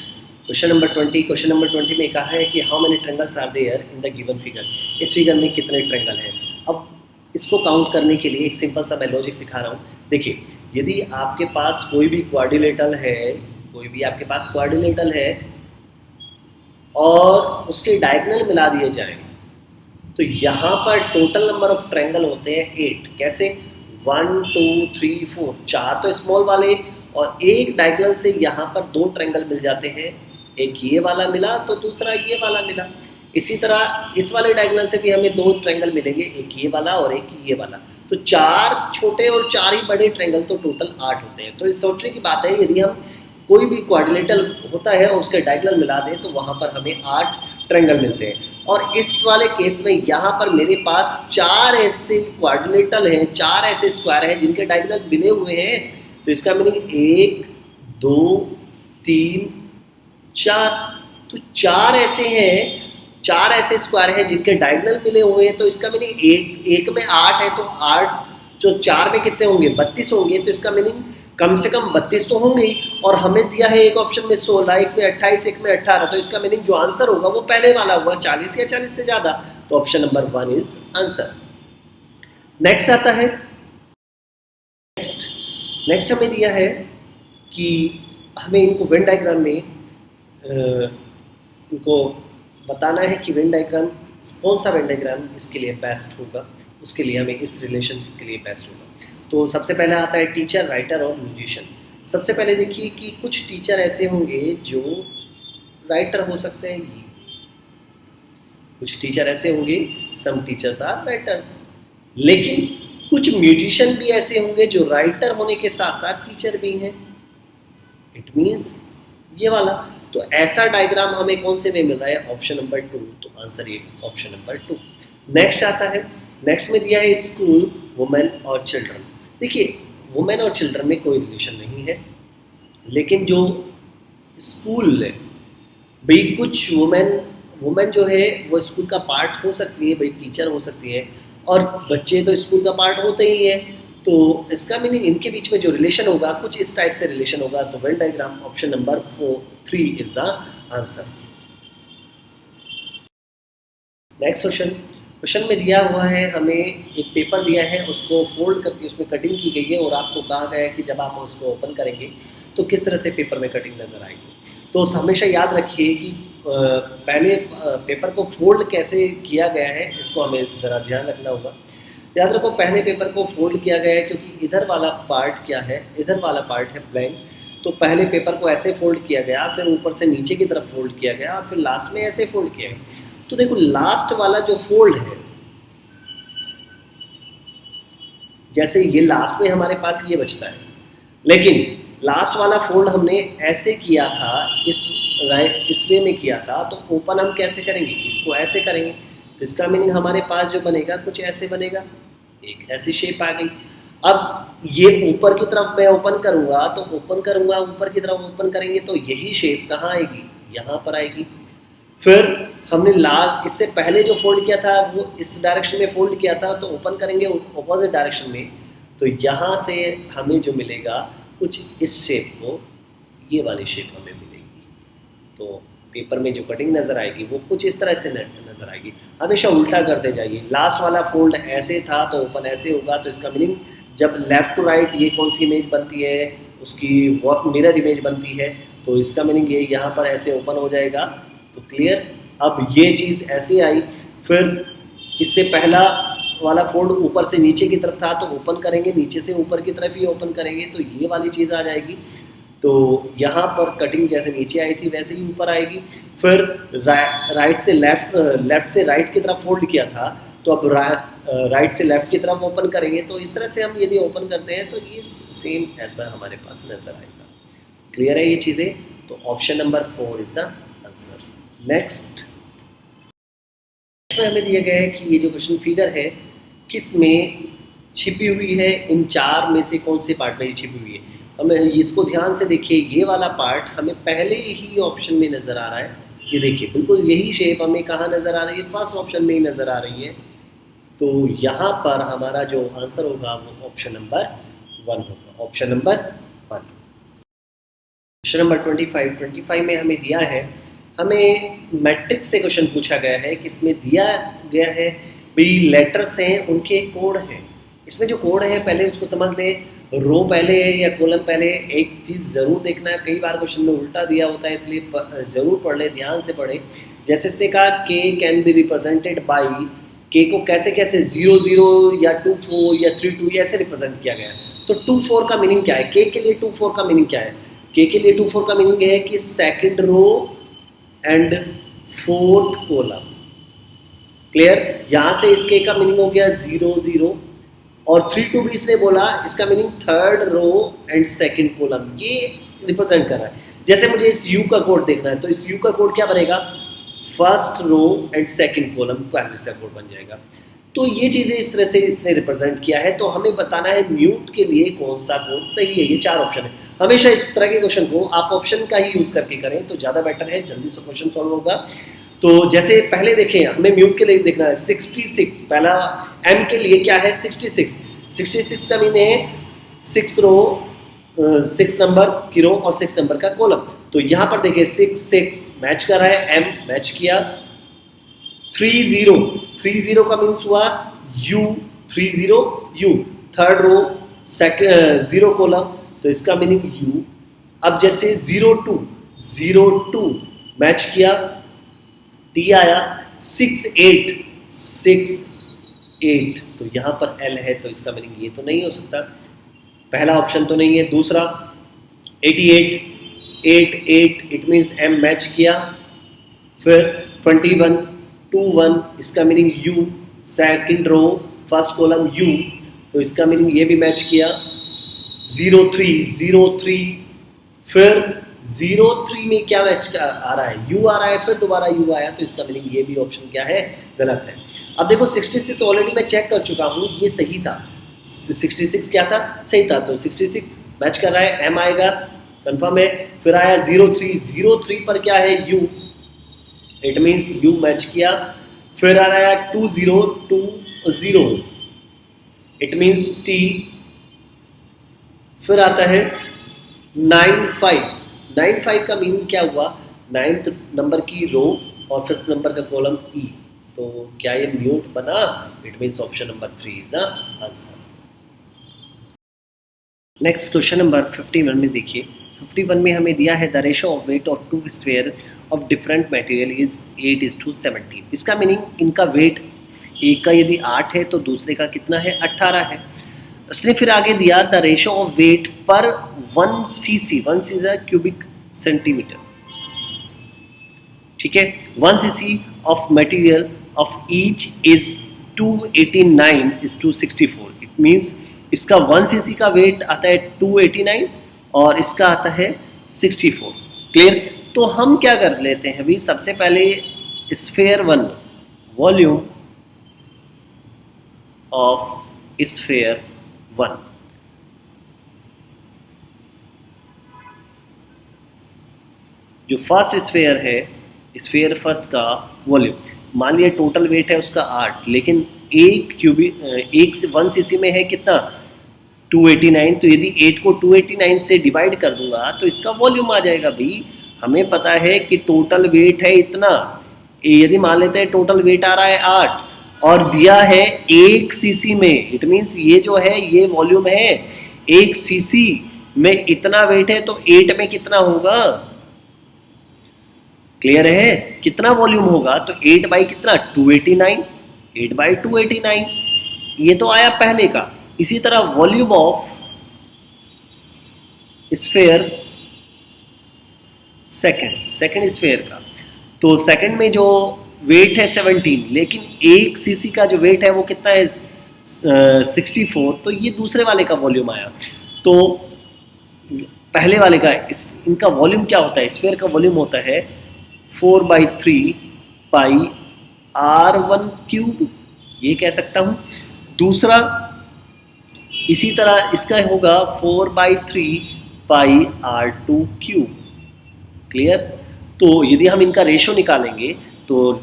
S1: question number 20। Question number 20 में कहा है कि how many triangles are there in the given figure. इस फिगर में कितने ट्रायंगल हैं। अब इसको काउंट करने के लिए एक सिंपल सा मैं लॉजिक सिखा रहा हूँ। देखिए यदि आपके पास कोई भी क्वाड्रिलेटरल है, कोई भी आपके पास क्वाड्रिलेटरल है और उसके डायगोनल मिला दिए जाएं, तो यहाँ पर टोटल नंबर ऑफ ट्रायंगल होते हैं 8। कैसे? 1 2 3 4, 4 तो स्मॉल वाले और एक डायगोनल से यहाँ पर 2 ट्रायंगल मिल जाते हैं। एक ये वाला मिला तो दूसरा ये वाला मिला। इसी तरह इस वाले डायगोनल से भी हमें 2 ट्रायंगल मिलेंगे, एक ये वाला और एक ये वाला। तो 4 छोटे और 4 ही बड़े ट्रायंगल, तो टोटल 8 होते हैं। तो इस सोचने की बात है यदि हम कोई भी क्वाड्रिलेटरल होता है और उसके डायगोनल मिला दें तो वहाँ पर हमें 8 ट्रायंगल मिलते हैं। और इस वाले केस में यहाँ पर मेरे पास 4 ऐसे क्वाड्रिलेटरल हैं, 4 ऐसे स्क्वायर हैं जिनके डायगोनल मिले हुए हैं। तो इसका मीनिंग 1 2 3 4, तो 4 ऐसे हैं, 4 ऐसे स्क्वायर हैं जिनके डायगोनल मिले हुए हैं। तो इसका मीनिंग एक में 8 है, तो 8 जो 4 में कितने होंगे? 32 होंगे। तो इसका मीनिंग कम से कम 32 तो होंगे ही। और हमें दिया है एक ऑप्शन में 16, एक में 28, एक में 18। तो इसका मीनिंग जो आंसर होगा वो पहले वाला होगा, 40 या 40 से ज़्यादा। तो option number 1 is answer. Next आता है, नेक्स्ट हमें दिया है कि हमें इनको वेन डायग्राम में इनको बताना है कि वेन डायग्राम कौन सा वेन डायग्राम इसके लिए बेस्ट होगा, उसके लिए हमें इस रिलेशनशिप के लिए बेस्ट होगा। तो सबसे पहले आता है टीचर, राइटर और म्यूजिशियन। सबसे पहले देखिए कि कुछ टीचर ऐसे होंगे जो राइटर हो सकते हैं, कुछ टीचर ऐसे होंगे, सम टीचर्स आर राइटर्स। लेकिन कुछ म्यूजिशियन भी ऐसे होंगे जो राइटर होने के साथ साथ टीचर भी हैं। इट मीन्स ये वाला। तो ऐसा डायग्राम हमें कौन से में मिल रहा है? Option number 2। तो आंसर ये ऑप्शन नंबर 2। नेक्स्ट आता है, नेक्स्ट में दिया है स्कूल, वुमेन और चिल्ड्रन। देखिए वुमेन और चिल्ड्रन में कोई रिलेशन नहीं है, लेकिन जो स्कूल है भाई, कुछ वुमेन जो है वो स्कूल का पार्ट हो सकती है, भाई टीचर हो सकती है, और बच्चे तो स्कूल का पार्ट होते ही हैं। तो इसका मीनिंग इनके बीच में जो रिलेशन होगा कुछ इस टाइप से रिलेशन होगा। तो Venn diagram option number 3 is the answer. Next question में दिया हुआ है, हमें एक पेपर दिया है, उसको फोल्ड करके उसमें कटिंग की गई है और आपको कहा गया है कि जब आप उसको ओपन करेंगे तो किस तरह से पेपर में कटिंग नज़र आएगी। तो हमेशा याद रखिए कि पहले पेपर को फोल्ड कैसे किया गया है, इसको हमें ज़रा ध्यान रखना होगा। याद रखो पहले पेपर को फोल्ड किया गया है क्योंकि इधर वाला पार्ट क्या है, इधर वाला पार्ट है ब्लैंक। तो पहले पेपर को ऐसे फोल्ड किया गया, फिर ऊपर से नीचे की तरफ फोल्ड किया गया, और फिर लास्ट में ऐसे फोल्ड किया गया। तो देखो लास्ट वाला जो फोल्ड है, जैसे ये लास्ट में हमारे पास ये बचता है, लेकिन लास्ट वाला फोल्ड हमने ऐसे किया था, इस राइट इस वे में किया था, तो ओपन हम कैसे करेंगे, इसको ऐसे करेंगे। तो इसका मीनिंग हमारे पास जो बनेगा कुछ ऐसे बनेगा, एक ऐसी शेप आ गई। अब ये ऊपर की तरफ मैं ओपन करूंगा, तो ओपन करूंगा ऊपर की तरफ ओपन करेंगे तो यही शेप कहाँ आएगी, यहाँ पर आएगी। फिर हमने लाल इससे पहले जो फोल्ड किया था वो इस डायरेक्शन में फोल्ड किया था, तो ओपन करेंगे ऑपोजिट डायरेक्शन में, तो यहाँ से हमें जो मिलेगा कुछ इस शेप को, ये वाली शेप हमें मिलेगी। तो पेपर में जो कटिंग नज़र आएगी वो कुछ इस तरह से नज़र आएगी। हमेशा उल्टा करते जाइए, लास्ट वाला फोल्ड ऐसे था तो ओपन ऐसे होगा, तो इसका मीनिंग जब लेफ़्ट टू राइट ये कौन सी इमेज बनती है, उसकी मिरर इमेज बनती है, तो इसका मीनिंग ये यहाँ पर ऐसे ओपन हो जाएगा। तो क्लियर, अब ये चीज़ ऐसे आई। फिर इससे पहला वाला फोल्ड ऊपर से नीचे की तरफ था, तो ओपन करेंगे नीचे से ऊपर की तरफ ही ओपन करेंगे, तो ये वाली चीज़ आ जाएगी। तो यहाँ पर कटिंग जैसे नीचे आई थी वैसे ही ऊपर आएगी। फिर राइट से लेफ्ट से राइट की तरफ फोल्ड किया था, तो अब राइट से लेफ्ट की तरफ ओपन करेंगे, तो इस तरह से हम यदि ओपन करते हैं तो ये सेम ऐसा हमारे पास नजर आएगा। क्लियर है ये चीज़ें? तो option number 4 is the answer. Next में हमें दिया गया है कि ये जो क्वेश्चन फिगर है किस में छिपी हुई है, इन 4 में से कौन से पार्ट में ये छिपी हुई है। हमें इसको ध्यान से देखिए, ये वाला पार्ट हमें पहले ही ऑप्शन में नज़र आ रहा है। ये देखिए बिल्कुल यही शेप हमें कहाँ नज़र आ रही है, फर्स्ट ऑप्शन में ही नज़र आ रही है। तो यहाँ पर हमारा जो आंसर होगा वो ऑप्शन नंबर 1 होगा, ऑप्शन नंबर 1। क्वेश्चन नंबर 25 में हमें दिया है, हमें मैट्रिक्स से क्वेश्चन पूछा गया है कि इसमें दिया गया है भाई लेटर्स हैं उनके कोड हैं। इसमें जो कोड है पहले उसको समझ लें, रो पहले है या कॉलम पहले है। एक चीज़ ज़रूर देखना है, कई बार क्वेश्चन में उल्टा दिया होता है, इसलिए ज़रूर पढ़ ले, ध्यान से पढ़े। जैसे इसने कहा के कैन बी रिप्रेजेंटेड बाई, के को कैसे कैसे 0 0 या 2 4 या 3 2 ऐसे रिप्रेजेंट किया गया। तो 2 4 का मीनिंग क्या है, के लिए 2 4 का मीनिंग क्या है? के लिए 2 4 का मीनिंग है कि second row and fourth column. Clear, यहाँ से इसके का मीनिंग हो गया 0 0, और 3 2 भी इसने बोला, इसका meaning third row and second column, ये रिप्रेजेंट कर रहा है। जैसे मुझे इस यू का कोड देखना है, तो इस यू का कोड क्या बनेगा, first row and second column का कोड बन जाएगा। तो ये चीज़ें इस तरह से इसने रिप्रेजेंट किया है। तो हमें बताना है म्यूट के लिए कौन सा कोड सही है। ये 4 ऑप्शन है। हमेशा इस तरह के क्वेश्चन को आप ऑप्शन का ही यूज़ करके करें तो ज़्यादा बेटर है, जल्दी से क्वेश्चन सॉल्व होगा। तो जैसे पहले देखें, हमें म्यूट के लिए देखना है 66, पहला एम के लिए क्या है 66 का मीन है 6 रो, 6 नंबर की रो और 6 नंबर का कॉलम। तो यहाँ पर देखिए 6 6 मैच कर रहा है, एम मैच किया। 30 का मीन्स हुआ U, 30 U, third row second 0 column, तो इसका मीनिंग यू। अब जैसे 02 मैच किया, टी आया, 6 8, तो यहाँ पर एल है, तो इसका मीनिंग ये तो नहीं हो सकता, पहला ऑप्शन तो नहीं है। दूसरा 88 इट मीन्स एम मैच किया। फिर 21 इसका meaning U, second row first column U, तो इसका मीनिंग ये भी मैच किया। 03 फिर 03 में क्या मैच आ रहा है, यू आ रहा है, फिर दोबारा यू आया, तो इसका मीनिंग ये भी ऑप्शन क्या है, गलत है। अब देखो 66 ऑलरेडी मैं चेक कर चुका हूँ, ये सही था। 66 क्या था, सही था, तो 66 मैच कर रहा है, एम आएगा, कंफर्म है। फिर आया 03 पर क्या है, you, it means you match किया। फिर आ रहा है 20 इट मीन्स टी। फिर आता है 95 का मीनिंग क्या हुआ, 9th नंबर की रो और 5th नंबर का कॉलम ई, तो क्या ये म्यूट बना, it means option number 3 is the answer. Next question number 51 में देखिए, 51 में हमें दिया है the ratio of weight of 2 sphere of different material is 8:17। इसका मीनिंग इनका वेट एक का यदि 8 है तो दूसरे का कितना है, 18 है। इसने फिर आगे दिया द रेशो ऑफ वेट पर 1 cc, 1 cc क्यूबिक सेंटीमीटर, ठीक है। 1 cc of material of each is 289:64। It means इसका 1 cc का वेट आता है 289 और इसका आता है 64। क्लियर, तो हम क्या कर लेते हैं अभी, सबसे पहले स्फीयर 1, वॉल्यूम ऑफ स्फीयर 1, जो फर्स्ट स्फीयर है, स्फीयर फर्स्ट का वॉल्यूम, मान लिया टोटल वेट है उसका 8, लेकिन एक 1 सीसी में है कितना 289, तो यदि 8 को 289 से डिवाइड कर दूंगा तो इसका वॉल्यूम आ जाएगा। भाई हमें पता है कि टोटल वेट है इतना, यदि मान लेते हैं टोटल वेट आ रहा है 8 और दिया है 1 सीसी में, इट मीन्स ये जो है ये वॉल्यूम है 1 सीसी में इतना वेट है, तो 8 में कितना होगा, क्लियर है, कितना वॉल्यूम होगा, तो 8 बाई कितना 289, 8 बाई 289, ये तो आया पहले का। इसी तरह volume of sphere second sphere का, तो सेकंड में जो वेट है 17, लेकिन 1 सीसी का जो वेट है वो कितना है 64, तो ये दूसरे वाले का वॉल्यूम आया। तो पहले वाले का इनका वॉल्यूम क्या होता है, स्फीयर का वॉल्यूम होता है 4/3 पाई R1 क्यूब, ये कह सकता हूँ। दूसरा इसी तरह इसका होगा 4/3 पाई R2 क्यूब, क्लियर। तो यदि हम इनका रेशो निकालेंगे तो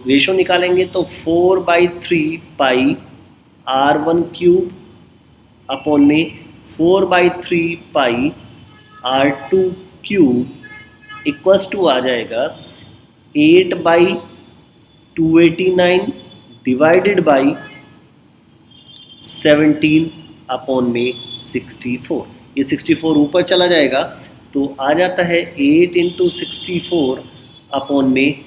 S1: 4/3 पाई R1 क्यूब अपॉन में 4/3 पाई R2 क्यूब इक्वल्स टू आ जाएगा 8/289 डिवाइडेड बाई 17 अपॉन में 64, ये 64 ऊपर चला जाएगा तो आ जाता है 8 इंटू 64 अपॉन में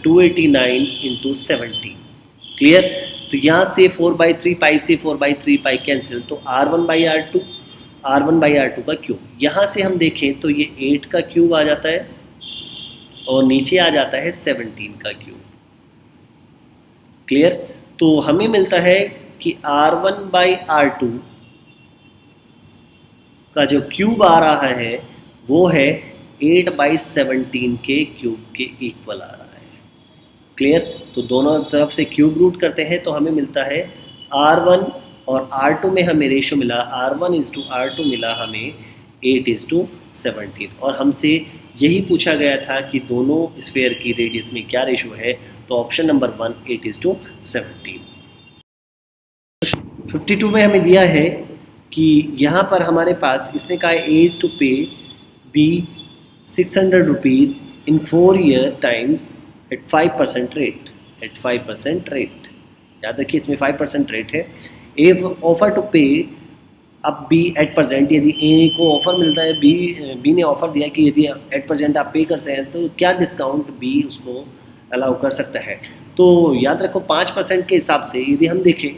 S1: 289 इंटू 17, क्लियर। तो यहाँ से 4/3 पाई से 4/3 पाई कैंसिल, तो R1 बाई R2 का क्यूब, यहाँ से हम देखें तो ये 8 का क्यूब आ जाता है और नीचे आ जाता है 17 का क्यूब, क्लियर। तो हमें मिलता है कि R1 बाई R2 का जो क्यूब आ रहा है वो है 8/17 के क्यूब के इक्वल आ रहा है, क्लियर। तो दोनों तरफ से क्यूब रूट करते हैं तो हमें मिलता है R1 और R2 में हमें रेशो मिला, R1:R2 मिला हमें 8:17, और हमसे यही पूछा गया था कि दोनों स्फीयर की रेडियस में क्या रेशो है, तो ऑप्शन नंबर 1 8:17। 52 में हमें दिया है कि यहाँ पर हमारे पास इसने कहा है A is to pay B 600 rupees in 4 year times at 5% rate, याद रखिए इसमें 5% रेट है। A ऑफर टू पे अब B एट प्रेजेंट, यदि A को ऑफर मिलता है, B ने ऑफर दिया कि यदि एट प्रेजेंट आप पे कर सकते हैं तो क्या डिस्काउंट B उसको अलाउ कर सकता है। तो याद रखो 5% के हिसाब से यदि हम देखें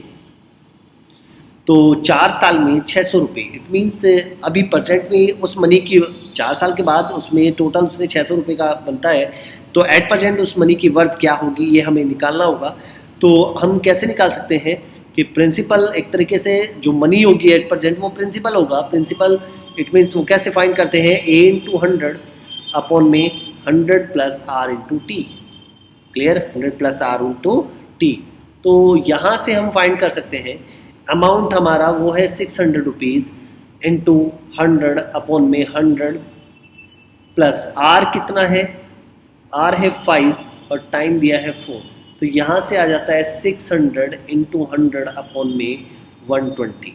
S1: तो 4 साल में 600 रुपये, इट मीन्स अभी प्रेजेंट में उस मनी की 4 साल के बाद उसमें टोटल उसने 600 रुपये का बनता है, तो एट प्रेजेंट उस मनी की वर्थ क्या होगी ये हमें निकालना होगा। तो हम कैसे निकाल सकते हैं कि प्रिंसिपल एक तरीके से जो मनी होगी एट प्रेजेंट वो प्रिंसिपल होगा, प्रिंसिपल इट मीन्स वो कैसे फाइंड करते हैं A इंटू 100 अपॉन में 100 plus R into T, clear, 100 plus R into T. तो यहाँ से हम फाइंड कर सकते हैं अमाउंट हमारा वो है 600 रुपीज़ इंटू 100 अपॉन में 100 प्लस R कितना है, R है 5 और टाइम दिया है 4, तो यहाँ से आ जाता है 600 इंटू 100 अपॉन में 120,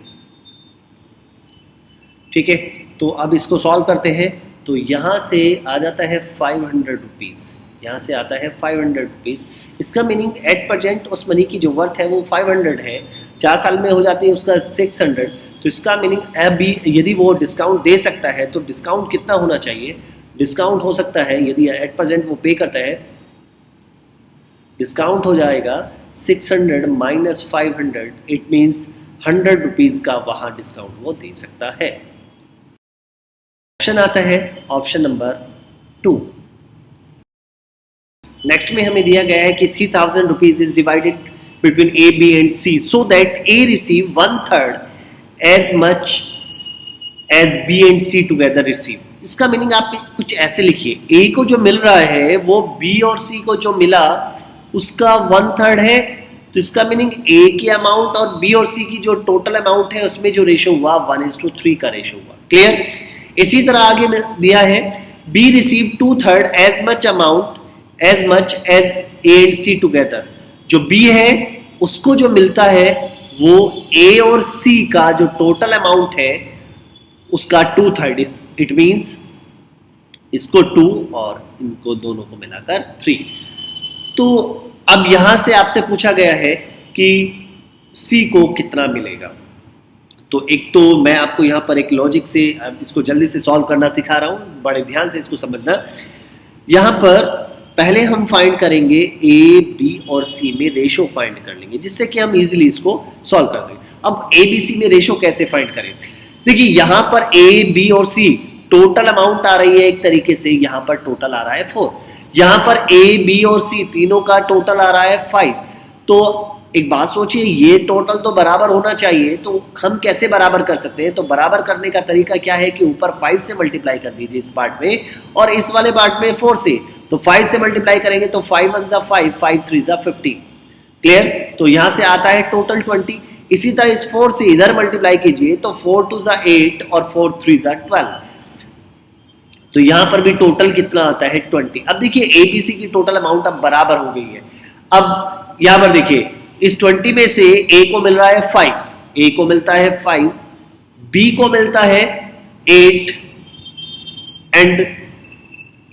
S1: ठीक है। तो अब इसको सॉल्व करते हैं तो यहाँ से आ जाता है 500 रुपीज़, यहाँ से आता है 500 रुपीज़। इसका मीनिंग एट प्रेजेंट उस मनी की जो वर्थ है वो 500 है, 4 साल में हो जाती है उसका 600, तो इसका मीनिंग अभी यदि वो डिस्काउंट दे सकता है तो डिस्काउंट कितना होना चाहिए, डिस्काउंट हो सकता है यदि एट प्रेजेंट वो पे करता है, डिस्काउंट हो जाएगा 600 माइनस 500, इट मीन्स 100 रुपीज़ का वहाँ डिस्काउंट वो दे सकता है। ऑप्शन आता है ऑप्शन नंबर 2। नेक्स्ट में हमें दिया गया है कि 3000 rupees is divided between A, B and C so that A receive 1/3 as much as B and C together receive. इसका मीनिंग आप कुछ ऐसे लिखिए, ए को जो मिल रहा है वो बी और सी को जो मिला उसका 1/3 है, तो इसका मीनिंग ए की अमाउंट और बी और सी की जो टोटल अमाउंट है उसमें जो रेशो हुआ 1:3 का रेशो हुआ। क्लियर? इसी तरह आगे दिया है B receive 2/3 as much as A and C together. जो बी है उसको जो मिलता है वो ए और सी का जो टोटल अमाउंट है उसका 2/3, इट मींस इसको 2 और इनको दोनों को मिलाकर 3। तो अब यहां से आपसे पूछा गया है कि सी को कितना मिलेगा। तो एक तो मैं आपको यहां पर एक लॉजिक से इसको जल्दी से सॉल्व करना सिखा रहा हूं, बड़े ध्यान से इसको समझना। यहां पर पहले हम फाइंड करेंगे ए बी और सी में रेशो फाइंड कर लेंगे, जिससे कि हम इजीली इसको सॉल्व कर देंगे। अब ए बी सी में रेशो कैसे फाइंड करें? देखिए यहां पर ए बी और सी टोटल अमाउंट आ रही है एक तरीके से, यहां पर टोटल आ रहा है 4, यहां पर ए बी और सी तीनों का टोटल आ रहा है 5। तो एक बात सोचिए, ये टोटल तो बराबर होना चाहिए, तो हम कैसे बराबर कर सकते हैं? तो बराबर करने का तरीका क्या है कि ऊपर 5 से मल्टीप्लाई कर दीजिए इस पार्ट में, और इस वाले पार्ट में 4 से। तो 5 से मल्टीप्लाई करेंगे तो 5 1 जा 5, 5 3 जा 50। क्लियर? तो यहां से आता है टोटल 20। इसी तरह इस 4 से इधर मल्टीप्लाई कीजिए तो 4 2 जा 8 और 4 3 जा 12। तो यहां पर भी टोटल कितना आता है 20। अब देखिए एबीसी की टोटल अमाउंट अब बराबर हो गई है। अब यहां पर देखिए इस 20 में से ए को मिल रहा है 5, ए को मिलता है 5, बी को मिलता है 8 एंड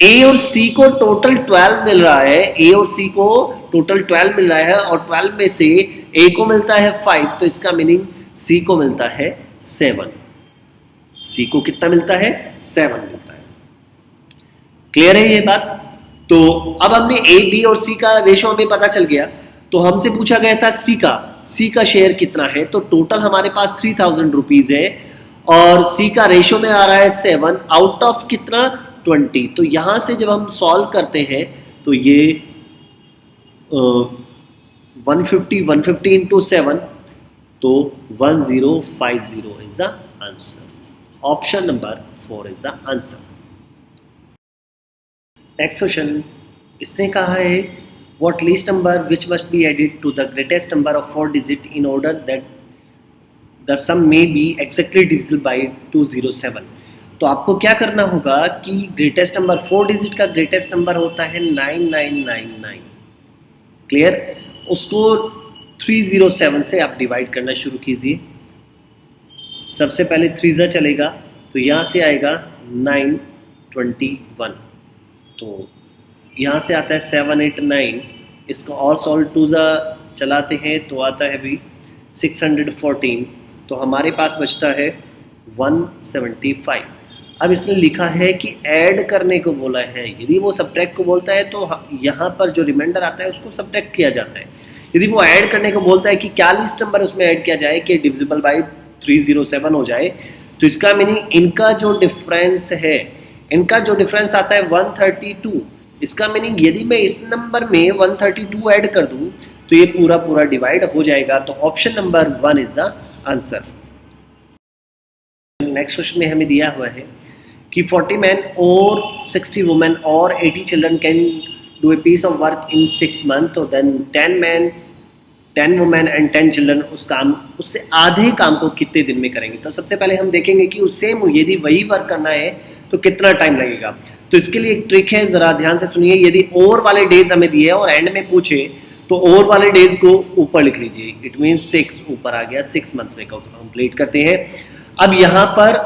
S1: ए और सी को टोटल 12 मिल रहा है। ए और सी को टोटल 12 मिल रहा है और 12 में से ए को मिलता है 5, तो इसका मीनिंग सी को मिलता है 7। सी को कितना मिलता है? 7 मिलता है। क्लियर है ये बात? तो अब हमने ए बी और सी का रेशो हमें पता चल गया। तो हमसे पूछा गया था सी का शेयर कितना है। तो टोटल हमारे पास 3000 रुपीज है और सी का रेशो में आ रहा है 7 आउट ऑफ कितना 20। तो यहां से जब हम सॉल्व करते हैं तो ये 150 इंटू 7, तो 1050 is the answer. Option number 4 is the answer. Next question इसने कहा है what least number which must be added to the greatest number of 4 digit in order that the sum may be exactly divisible by 207। तो आपको क्या करना होगा कि greatest number 4 digit का ग्रेटेस्ट नंबर होता है 9999। क्लियर? उसको 307 से आप डिवाइड करना शुरू कीजिए। सबसे पहले 3 जा चलेगा तो यहाँ से आएगा 921, तो यहाँ से आता है 789। इसको और सॉल्व 2 जा चलाते हैं तो आता है भी 614। तो हमारे पास बचता है 175। अब इसने लिखा है कि ऐड करने को बोला है। यदि वो सब्ट्रैक्ट को बोलता है तो यहाँ पर जो रिमाइंडर आता है उसको सब्ट्रैक्ट किया जाता है। यदि वो ऐड करने को बोलता है कि क्या लिस्ट नंबर उसमें ऐड किया जाए कि डिविजिबल बाय 307 हो जाए, तो इसका मीनिंग इनका जो डिफरेंस है, इनका जो डिफरेंस आता है 132। इसका मीनिंग यदि मैं इस नंबर में 132 ऐड कर दूं तो ये पूरा पूरा डिवाइड हो जाएगा। तो option number 1 is the answer. Next question में हमें दिया हुआ है कि 40 men और 60 women और 80 children can do a piece of work in 6 months, तो then 10 men 10 women and 10 children उससे आधे काम को कितने दिन में करेंगे। तो सबसे पहले हम देखेंगे कि उससे यदि वही वर्क करना है तो कितना टाइम लगेगा। तो इसके लिए एक ट्रिक है, जरा ध्यान से सुनिए। यदि और वाले डेज हमें दिए और एंड में पूछे तो और वाले डेज को ऊपर लिख लीजिए। इट मीन्स 6 ऊपर आ गया, 6 मंथ्स में कंप्लीट करते हैं। अब यहां पर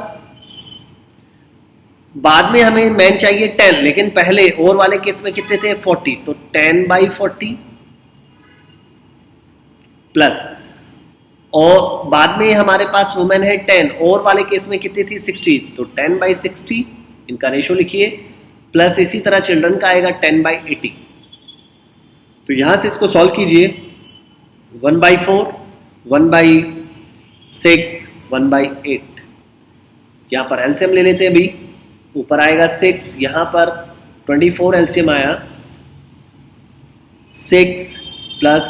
S1: बाद में हमें मैन चाहिए 10, लेकिन पहले और वाले केस में कितने थे 40, तो 10/40 प्लस, और बाद में हमारे पास वुमेन है 10, और वाले केस में कितनी थी 60, तो 10/60 इनका रेशो लिखिए, प्लस इसी तरह चिल्ड्रन का आएगा 10/80। तो यहां से इसको सॉल्व कीजिए 1/4 1/6 1/8। यहां पर एलसीएम ले लेते हैं अभी। ऊपर आएगा 6, यहां पर 24 एलसीएम आया, 6 +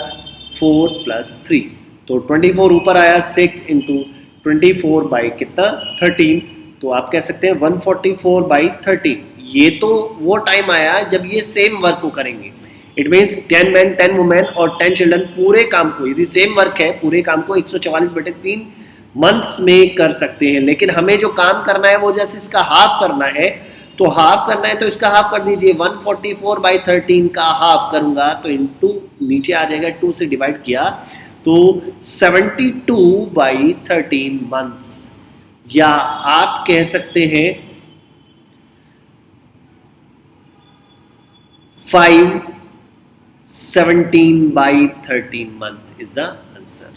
S1: 4 + 3, तो 24 ऊपर आया, 6 × 24 बाई कितना 13, तो आप कह सकते हैं 144/13। ये तो वो टाइम आया जब ये सेम वर्क को करेंगे। इट मीन्स 10 मैन 10 वुमेन और 10 चिल्ड्रन पूरे काम को, यदि सेम वर्क है, पूरे काम को 144/3 मंथ्स में कर सकते हैं। लेकिन हमें जो काम करना है वो जैसे इसका हाफ करना है, तो हाफ करना है तो इसका हाफ कर दीजिए। 144/13 का हाफ करूंगा तो इनटू नीचे आ जाएगा, 2 से डिवाइड किया तो 72/13 मंथ्स, या आप कह सकते हैं 517/13 months is the answer.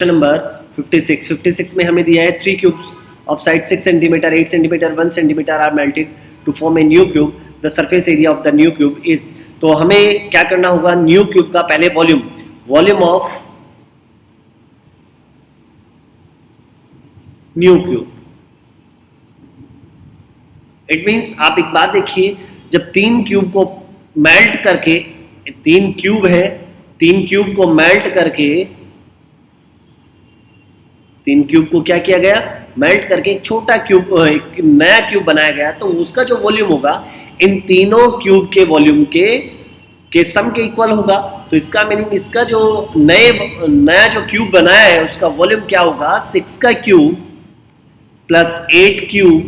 S1: Question number 56. 56 में हमें दिया है 3 cubes of size 6 cm, 8 cm, 1 cm are melted to form a new cube. The surface area of the new cube is, तो हमें क्या करना होगा, न्यू क्यूब का पहले volume of new cube. It means आप एक बात देखिए, जब 3 क्यूब को मेल्ट करके, 3 क्यूब है, 3 क्यूब को मेल्ट करके, 3 क्यूब को क्या किया गया, मेल्ट करके एक छोटा क्यूब, एक नया क्यूब बनाया गया, तो उसका जो वॉल्यूम होगा इन तीनों क्यूब के वॉल्यूम के सम के इक्वल होगा। तो इसका मीनिंग, इसका जो नया जो क्यूब बनाया है उसका वॉल्यूम क्या होगा, 6 का क्यूब प्लस 8 क्यूब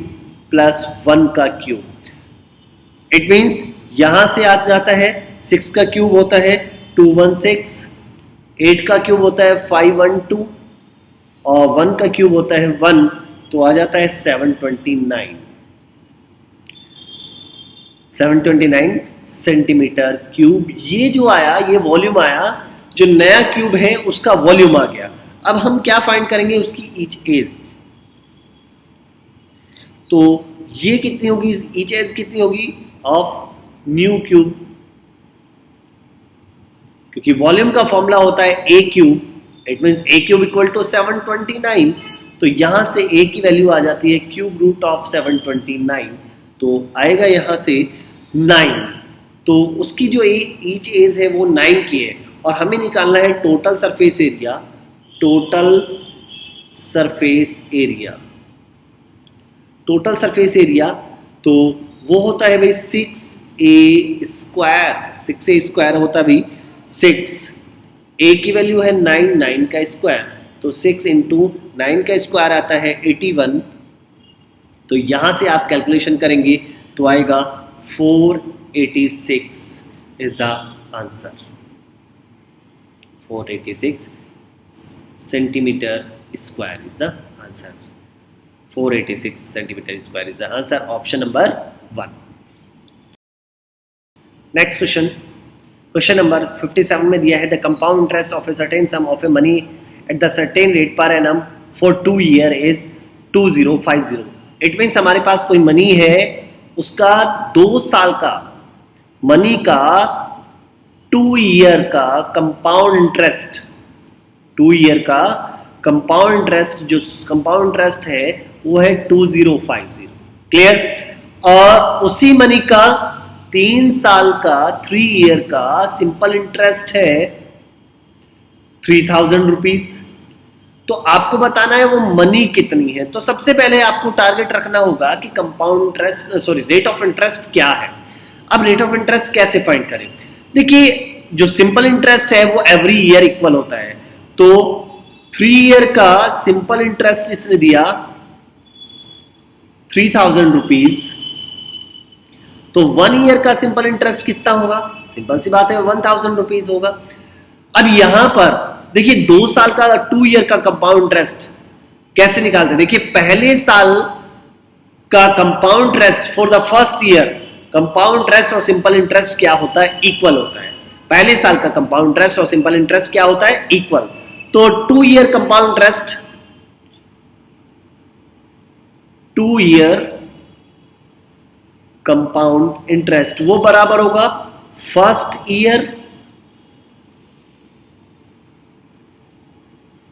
S1: प्लस 1 का क्यूब। इट मीन्स यहां से आ जाता है 6 का क्यूब होता है 216, 8 का क्यूब होता है 512 और 1 का क्यूब होता है 1, तो आ जाता है 729 सेंटीमीटर क्यूब। ये जो आया, ये वॉल्यूम आया, जो नया क्यूब है उसका वॉल्यूम आ गया। अब हम क्या फाइंड करेंगे, उसकी ईच एज। तो ये कितनी होगी, ईच एज कितनी होगी ऑफ न्यू क्यूब, क्योंकि वॉल्यूम का फॉर्मूला होता है a cube. It means a cube equal to 729, तो यहां से ए की वैल्यू आ जाती है क्यूब रूट ऑफ 729, तो आएगा यहां से 9। तो उसकी जो ईच एज है वो 9 की है, और हमें निकालना है total surface area. Total surface area तो वो होता है भाई 6a² होता है भाई 6, a की वैल्यू है 9, 9 का स्क्वायर, तो 6 इंटू 9 का स्क्वायर आता है 81। तो यहां से आप कैलकुलेशन करेंगे तो आएगा 486 is the answer. 486 centimetre square is the answer. 486 centimetre square is the answer, option number 1। Next question number 57 में दिया है the compound interest of a certain some of a money at the certain rate per annum for 2 year is 2050। It means हमारे पास कोई money है, उसका 2 साल का money का 2 ईयर का कंपाउंड इंटरेस्ट, 2 ईयर का कंपाउंड इंटरेस्ट, जो कंपाउंड इंटरेस्ट है वो है 2050। क्लियर। और उसी मनी का 3 साल का 3 ईयर का सिंपल इंटरेस्ट है 3000 रुपीज। तो आपको बताना है वो मनी कितनी है। तो सबसे पहले आपको टारगेट रखना होगा कि compound interest, rate of interest क्या है। अब रेट ऑफ इंटरेस्ट कैसे फाइंड करें, देखिए जो सिंपल इंटरेस्ट है वो एवरी ईयर इक्वल होता है। तो 3 ईयर का सिंपल इंटरेस्ट इसने दिया 3000 रुपीज, तो 1 ईयर का सिंपल इंटरेस्ट कितना होगा, सिंपल सी बात है 1000 रुपीज होगा। अब यहां पर देखिए 2 साल का 2 ईयर का कंपाउंड इंटरेस्ट कैसे निकालते हैं। देखिए पहले साल का compound interest for the first year, compound interest और सिंपल इंटरेस्ट क्या होता है, इक्वल होता है। पहले साल का कंपाउंड इंटरेस्ट और सिंपल इंटरेस्ट क्या होता है, इक्वल। तो 2 year compound interest, 2 year compound interest वो बराबर होगा first year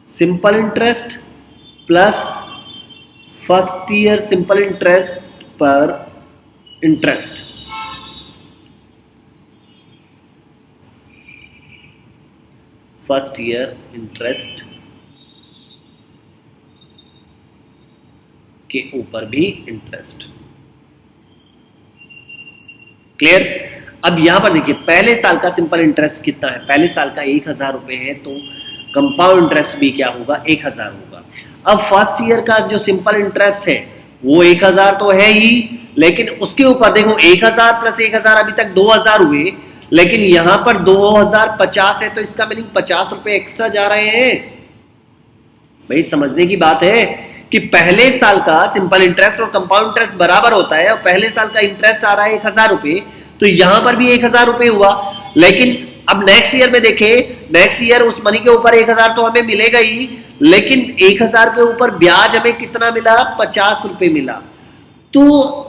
S1: simple interest plus first year simple interest पर इंटरेस्ट। फर्स्ट ईयर इंटरेस्ट के ऊपर भी इंटरेस्ट। क्लियर? अब यहां पर देखिए पहले साल का सिंपल इंटरेस्ट कितना है, पहले साल का 1000 रुपए है, तो कंपाउंड इंटरेस्ट भी क्या होगा, 1000 होगा। अब फर्स्ट ईयर का जो सिंपल इंटरेस्ट है वो 1000 तो है ही, लेकिन उसके ऊपर देखो 1000 प्लस 1000 अभी तक 2000 हुए, लेकिन यहां पर 2050 है, तो इसका मीनिंग 50 रुपए एक्स्ट्रा जा रहे हैं। भाई समझने की बात है कि पहले साल का सिंपल इंटरेस्ट और कंपाउंड इंटरेस्ट बराबर होता है, और पहले साल का इंटरेस्ट आ रहा है 1000 रुपए, तो यहां पर भी 1000 रुपए हुआ। लेकिन अब नेक्स्ट ईयर में देखें, नेक्स्ट ईयर उस मनी के ऊपर 1000 तो हमें मिलेगा ही, लेकिन 1000 के ऊपर ब्याज हमें कितना मिला, 50 रुपए मिला। तो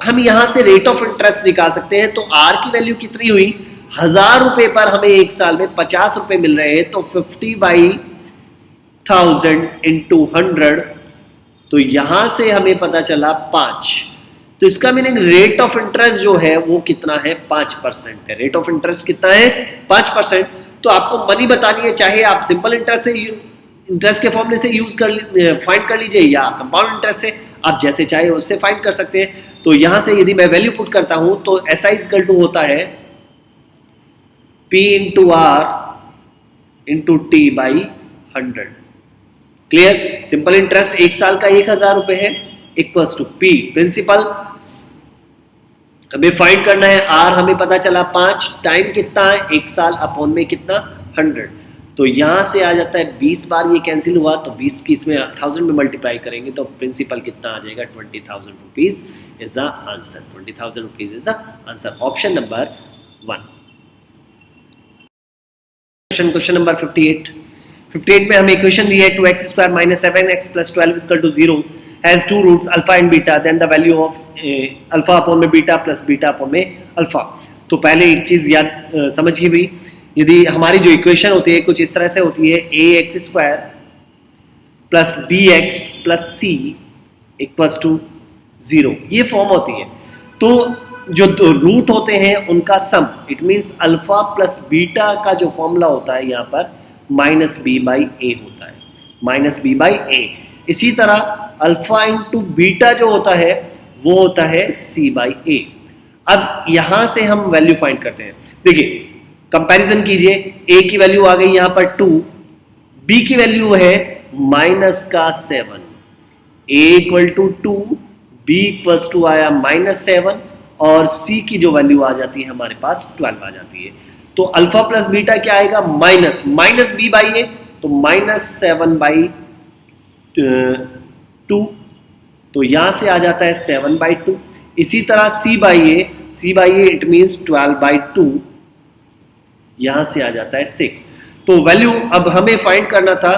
S1: हम यहां से रेट ऑफ इंटरेस्ट निकाल सकते हैं। तो आर की वैल्यू कितनी हुई, 1000 रुपए पर हमें एक साल में 50 रुपए मिल रहे हैं, तो 50/1000 इंटू 100, तो यहां से हमें पता चला 5। तो इसका मीनिंग रेट ऑफ इंटरेस्ट जो है वो कितना है, 5% है। रेट ऑफ इंटरेस्ट कितना है, 5%। तो आपको मनी बतानी है, चाहे आप सिंपल इंटरेस्ट से इंटरेस्ट के फॉर्मूले से यूज कर फाइंड कर लीजिए, या कंपाउंड इंटरेस्ट से, आप जैसे चाहे उससे फाइंड कर सकते हैं। तो यहां से यदि मैं वैल्यू पुट करता हूं तो SI इक्वल टू होता है P into R into T by 100। Clear? Simple interest एक साल का 1000 रुपए है, इक्वल्स टू P प्रिंसिपल, हमें फाइंड करना है R हमें पता चला 5, टाइम कितना है, एक साल, अपॉन में कितना, 100। तो यहां से आ जाता है 20 बार ये कैंसिल हुआ, तो 20 की इसमें 1000 में मल्टीप्लाई करेंगे तो प्रिंसिपल कितना आ जाएगा, 20,000 rupees is the answer. 20,000 rupees is the answer, option number 1। Question number 58 में हमें इक्वेशन दी है 2x² - 7x + 12 = 0 has two roots alpha and beta, then the value of alpha upon में बीटा प्लस बीटा अपॉन में alpha. तो पहले एक चीज याद समझिए भी, यदि हमारी जो इक्वेशन होती है कुछ इस तरह से होती है, ax² plus bx plus c equals to 0, ये फॉर्म होती है। तो जो रूट होते हैं उनका sum, it means alpha plus beta का जो फॉर्मूला होता है यहाँ पर -b/a होता है, -b/a। इसी तरह अल्फा इंटू बीटा जो होता है वो होता है c/a। अब यहां से हम वैल्यू फाइंड करते हैं। देखिए कंपैरिजन कीजिए, a की वैल्यू आ गई यहां पर 2, b की वैल्यू है -7, a equal to 2, b equals to आया -7, और c की जो वैल्यू आ जाती है हमारे पास 12 आ जाती है। तो अल्फा प्लस बीटा क्या आएगा, -b/a, तो -7/2, तो यहां से आ जाता है 7/2। इसी तरह c/a इट मींस 12/2, यहां से आ जाता है 6। तो वैल्यू अब हमें फाइंड करना था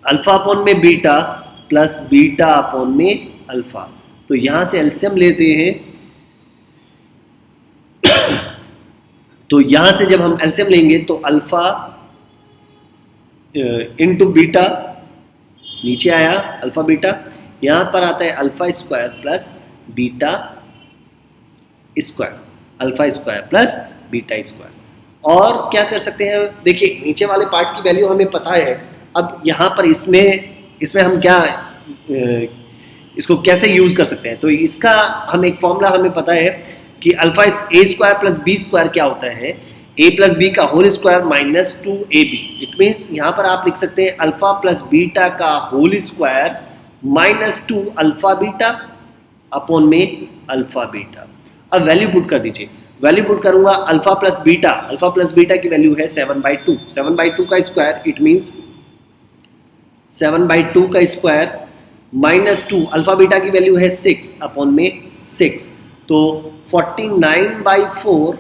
S1: अल्फा अपॉन में बीटा प्लस बीटा अपॉन में अल्फा। तो यहां से एलसीएम लेते हैं, तो यहां से जब हम एलसीएम लेंगे तो अल्फा इंटू बीटा, नीचे आया अल्फा बीटा, यहां पर आता है alpha square plus beta square, alpha square plus beta square. और क्या कर सकते हैं, देखिए नीचे वाले पार्ट की वैल्यू हमें पता है। अब यहाँ पर इसमें हम क्या इसको कैसे यूज कर सकते हैं, तो इसका हम एक फॉर्मूला हमें पता है कि अल्फा a² प्लस b² क्या होता है, a प्लस बी का whole square -2ab। It means यहाँ पर आप लिख सकते हैं अल्फा प्लस बीटा का whole square -2 alpha beta upon में अल्फा बीटा। अब वैल्यू पुट कर दीजिए, वैल्यू पुट करूंगा अल्फा प्लस बीटा की वैल्यू है 7/2, 7/2 का स्क्वायर इट मीन्स 7/2 का स्क्वायर -2 अल्फा बीटा की वैल्यू है 6 अपॉन में 6, तो 49/4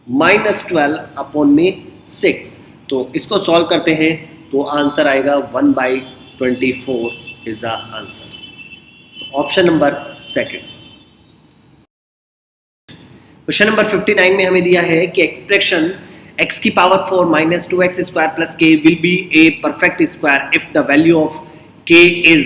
S1: -12 अपॉन में 6। तो इसको सॉल्व करते हैं तो आंसर आएगा 1/24 is the answer, option number 2। Question number 59 में हमें दिया है कि एक्सप्रेशन x की power 4 - 2x² plus k will be a perfect square if the value of k is,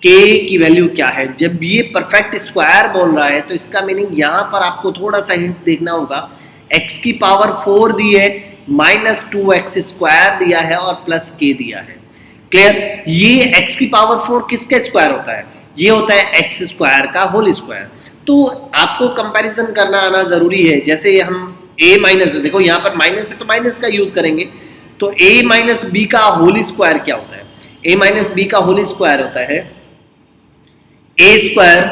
S1: k की वैल्यू क्या है। जब ये परफेक्ट स्क्वायर बोल रहा है तो इसका मीनिंग यहाँ पर आपको थोड़ा सा हिंट देखना होगा। x की पावर 4 दी है, -2x² दिया है और प्लस k दिया है। क्लियर? ये x की पावर 4 किसका स्क्वायर होता है, ये होता है एक्स स्क्वायर का होल स्क्वायर। तो आपको कंपैरिजन करना आना जरूरी है। जैसे हम a माइनस, देखो यहाँ पर माइनस है तो माइनस का यूज करेंगे। तो a माइनस बी का होल स्क्वायर क्या होता है? a माइनस बी का होल स्क्वायर होता है a square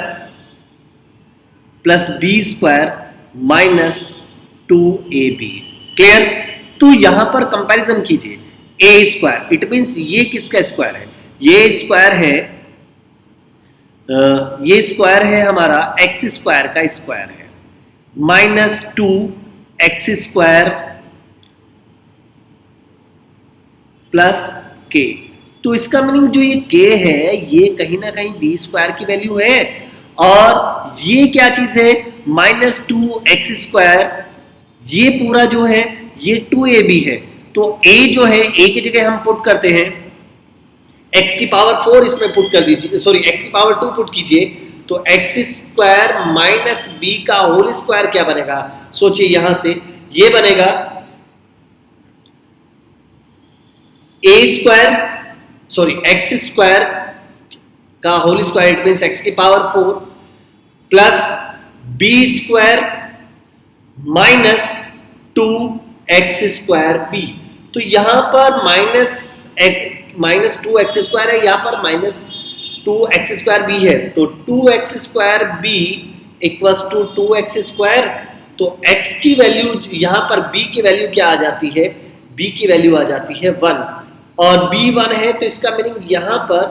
S1: plus B square minus 2ab। Clear? तो यहां पर कंपैरिजन कीजिए, a स्क्वायर इट मींस ये किसका स्क्वायर है? ये स्क्वायर है, ये स्क्वायर है हमारा एक्स स्क्वायर का स्क्वायर है, minus 2x square plus k। तो इसका मीनिंग जो ये k है ये कहीं ना कहीं b स्क्वायर की वैल्यू है, और ये क्या चीज है? माइनस 2x स्क्वायर, ये पूरा जो है ये 2ab है। तो a जो है a की जगह हम पुट करते हैं x की पावर 4 इसमें पुट कर दीजिए, सॉरी x की पावर 2 पुट कीजिए, तो x स्क्वायर माइनस b का होल स्क्वायर क्या बनेगा? सोचिए, यहां से ये बनेगा a square, sorry x square का whole square it means x की power 4 plus b square minus 2x square b। तो यहां पर माइनस 2x स्क्वायर है, यहां पर माइनस 2x स्क्वायर b है, तो 2x square b equals to 2x square. तो x की वैल्यू यहां पर b की वैल्यू क्या आ जाती है? b की वैल्यू आ जाती है 1, और b 1 है तो इसका मीनिंग यहां पर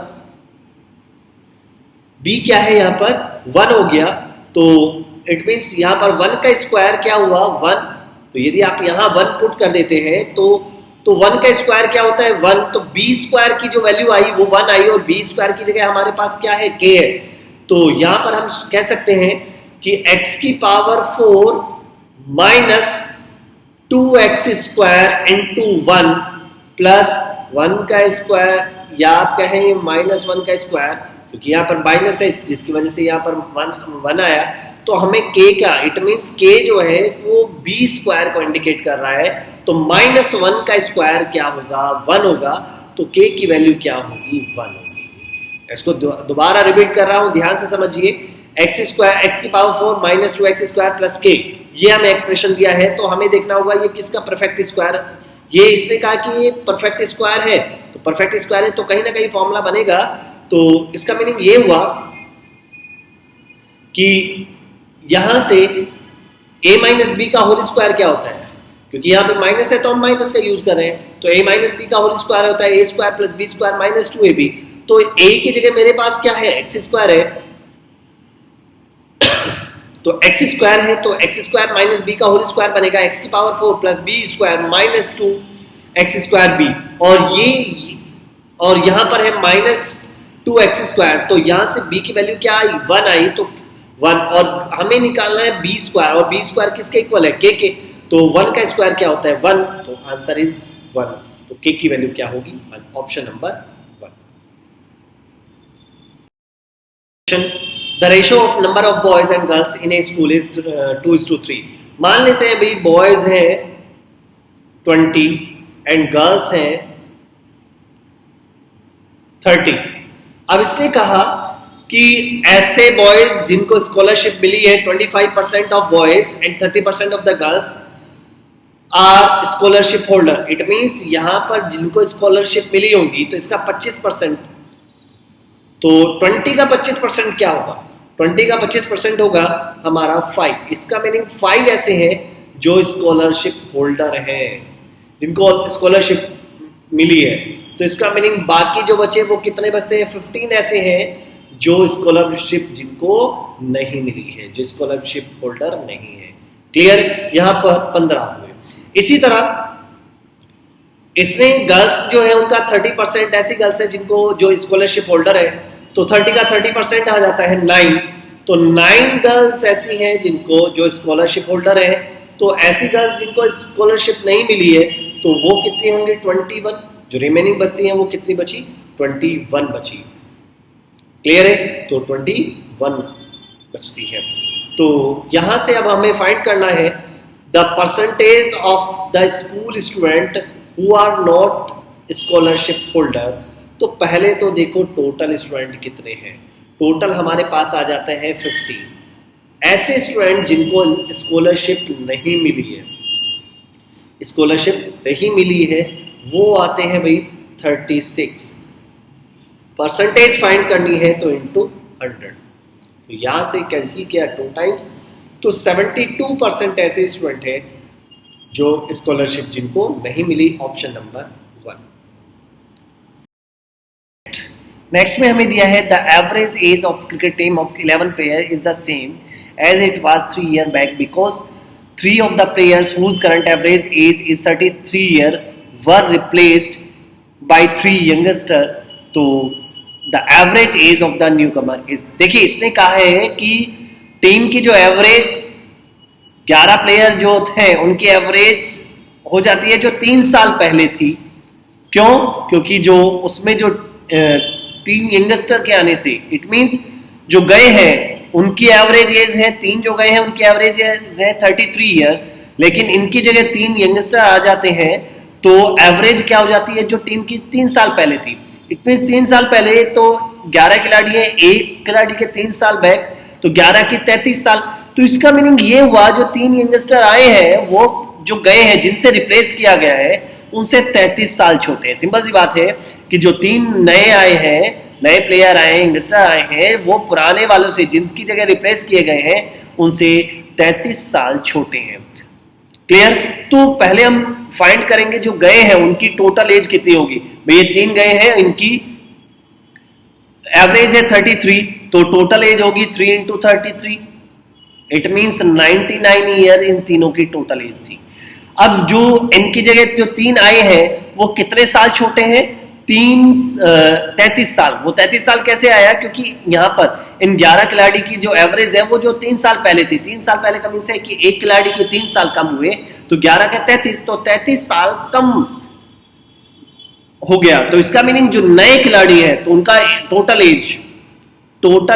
S1: b क्या है? यहां पर 1 हो गया। तो इट मींस यहां पर 1 का स्क्वायर क्या हुआ? 1। तो यदि आप यहां 1 पुट कर देते हैं तो 1 का स्क्वायर क्या होता है? 1। तो b स्क्वायर की जो वैल्यू आई वो 1 आई, और b स्क्वायर की जगह हमारे पास क्या है? k है। तो यहां पर हम कह सकते हैं कि x की power 4 minus 2x square into 1 plus 1 का स्क्वायर, या आप कहें माइनस 1 का स्क्वायर, क्योंकि यहाँ पर माइनस है जिसकी वजह से यहाँ पर 1 आया। तो हमें k का, इट मींस k जो है वो b स्क्वायर को इंडिकेट कर रहा है, तो माइनस 1 का स्क्वायर क्या होगा? 1 होगा। तो k की वैल्यू क्या होगी? 1 होगी। इसको दोबारा रिपीट कर रहा हूं, ध्यान से समझिए। एक्स स्क्वायर, एक्स की power 4 minus 2x square plus k, ये हमें एक्सप्रेशन दिया है। तो हमें देखना होगा ये किसका परफेक्ट स्क्वायर। ये इसने कहा कि ये परफेक्ट स्क्वायर है, तो परफेक्ट स्क्वायर है तो कहीं ना कहीं फॉर्मूला बनेगा। तो इसका मीनिंग ये हुआ कि यहां से a माइनस बी का होल स्क्वायर क्या होता है? क्योंकि यहां पे माइनस है तो हम माइनस का यूज कर रहे हैं, तो a माइनस बी का होल स्क्वायर होता है a square plus b square minus 2ab। तो a की जगह मेरे पास क्या है? x स्क्वायर है, तो x स्क्वायर है तो x स्क्वायर माइनस b का होल स्क्वायर बनेगा x की power 4 plus b square minus 2x square b, और यहां पर है माइनस 2x स्क्वायर। तो यहां से b की वैल्यू क्या आई? 1 आई। तो 1, और हमें निकालना है b स्क्वायर, और b स्क्वायर किसके इक्वल है? k के। तो 1 का स्क्वायर क्या होता है? 1। तो आंसर इज 1। तो k की वैल्यू क्या होगी? 1। Option number 1। The ratio of number of boys and girls in a school is 2:3। मान लेते हैं भाई बॉयज हैं 20 एंड गर्ल्स हैं 30। अब इसने कहा कि ऐसे बॉयज जिनको स्कॉलरशिप मिली है 25% of boys and 30% of the girls are scholarship holder. It means यहां पर जिनको स्कॉलरशिप मिली होगी तो इसका 25%, तो 20 का 25% क्या होगा? 20 का 25% होगा हमारा 5। इसका मीनिंग 5 ऐसे हैं जो स्कॉलरशिप होल्डर हैं, जिनको स्कॉलरशिप मिली है। तो इसका मीनिंग बाकी जो बचे वो कितने बचते हैं? 15 ऐसे हैं जो स्कॉलरशिप जिनको नहीं मिली है, जो स्कॉलरशिप होल्डर नहीं है। क्लियर? यहां पर 15 हुए। इसी तरह इसने गर्ल्स जो है उनका 30% ऐसी गर्ल्स है जिनको, जो स्कॉलरशिप होल्डर है, तो 30 का 30% आ जाता है 9। तो 9 गर्ल्स ऐसी हैं जिनको, जो स्कॉलरशिप होल्डर है। तो ऐसी गर्ल्स जिनको स्कॉलरशिप नहीं मिली है तो वो कितनी होंगी? 21। जो रिमेनिंग बचती हैं वो कितनी बची? 21 बची। क्लियर है? तो 21 बचती है। तो यहां से अब हमें फाइंड करना है the percentage of the school student who are not scholarship holder. तो पहले तो देखो टोटल स्टूडेंट कितने हैं। टोटल हमारे पास आ जाता है 50। ऐसे स्टूडेंट जिनको स्कॉलरशिप नहीं मिली है, स्कॉलरशिप नहीं मिली है, वो आते हैं भाई 36। परसेंटेज फाइंड करनी है तो इंटू 100, तो यहां से कैंसिल किया 2 टाइम्स, तो 72% ऐसे स्टूडेंट है जो स्कॉलरशिप जिनको नहीं मिली, ऑप्शन नंबर 1। नेक्स्ट में हमें दिया है the average age of cricket team of 11 player is the same age it was 3 year back because 3 of the players whose current average age is 33 year were replaced by 3 youngster, तो the average age of the newcomer is, देखिए इसने कहा है कि team की जो average 11 player जो थे उनकी एवरेज हो जाती है जो 3 साल पहले थी। क्यों? क्योंकि जो उसमें जो 3 यंगस्टर के आने से इट मींस जो गए हैं उनकी एवरेज एज है 3, जो गए हैं उनकी एवरेज एज है 33 इयर्स, लेकिन इनकी जगह 3 यंगस्टर आ जाते हैं तो एवरेज क्या हो जाती है जो टीम की 3 साल पहले थी। इट मींस 3 साल पहले तो 11 खिलाड़ी है, एक खिलाड़ी के 3 साल बैक, तो 11 की 33 साल। तो इसका मीनिंग ये हुआ जो 3 यंगस्टर आए हैं वो जो गए हैं जिनसे रिप्लेस किया गया है उनसे 33 साल छोटे हैं। सिंपल सी बात है कि जो 3 नए आए हैं, नए प्लेयर आए हैं, यंगस्टर आए हैं, वो पुराने वालों से जिनकी जगह रिप्लेस किए गए हैं उनसे 33 साल छोटे हैं। क्लियर? तो पहले हम फाइंड करेंगे जो गए हैं उनकी टोटल एज कितनी होगी। भाई ये 3 गए हैं, इनकी एवरेज है 33, तो टोटल एज होगी 3 into 33, it means 99 year in तीनों की टोटल एज थी। अब जो इनकी जगह जो 3 आए हैं वो कितने साल छोटे हैं? 33 साल। वो 33 साल कैसे आया? क्योंकि यहां पर इन 11 खिलाड़ी की जो एवरेज है वो जो 3 साल पहले थी, 3 साल पहले का मींस है कि एक खिलाड़ी के 3 साल कम हुए, तो 11 के 33, तो 33 साल कम हो गया। तो इसका मीनिंग जो नए खिलाड़ी है तो उनका total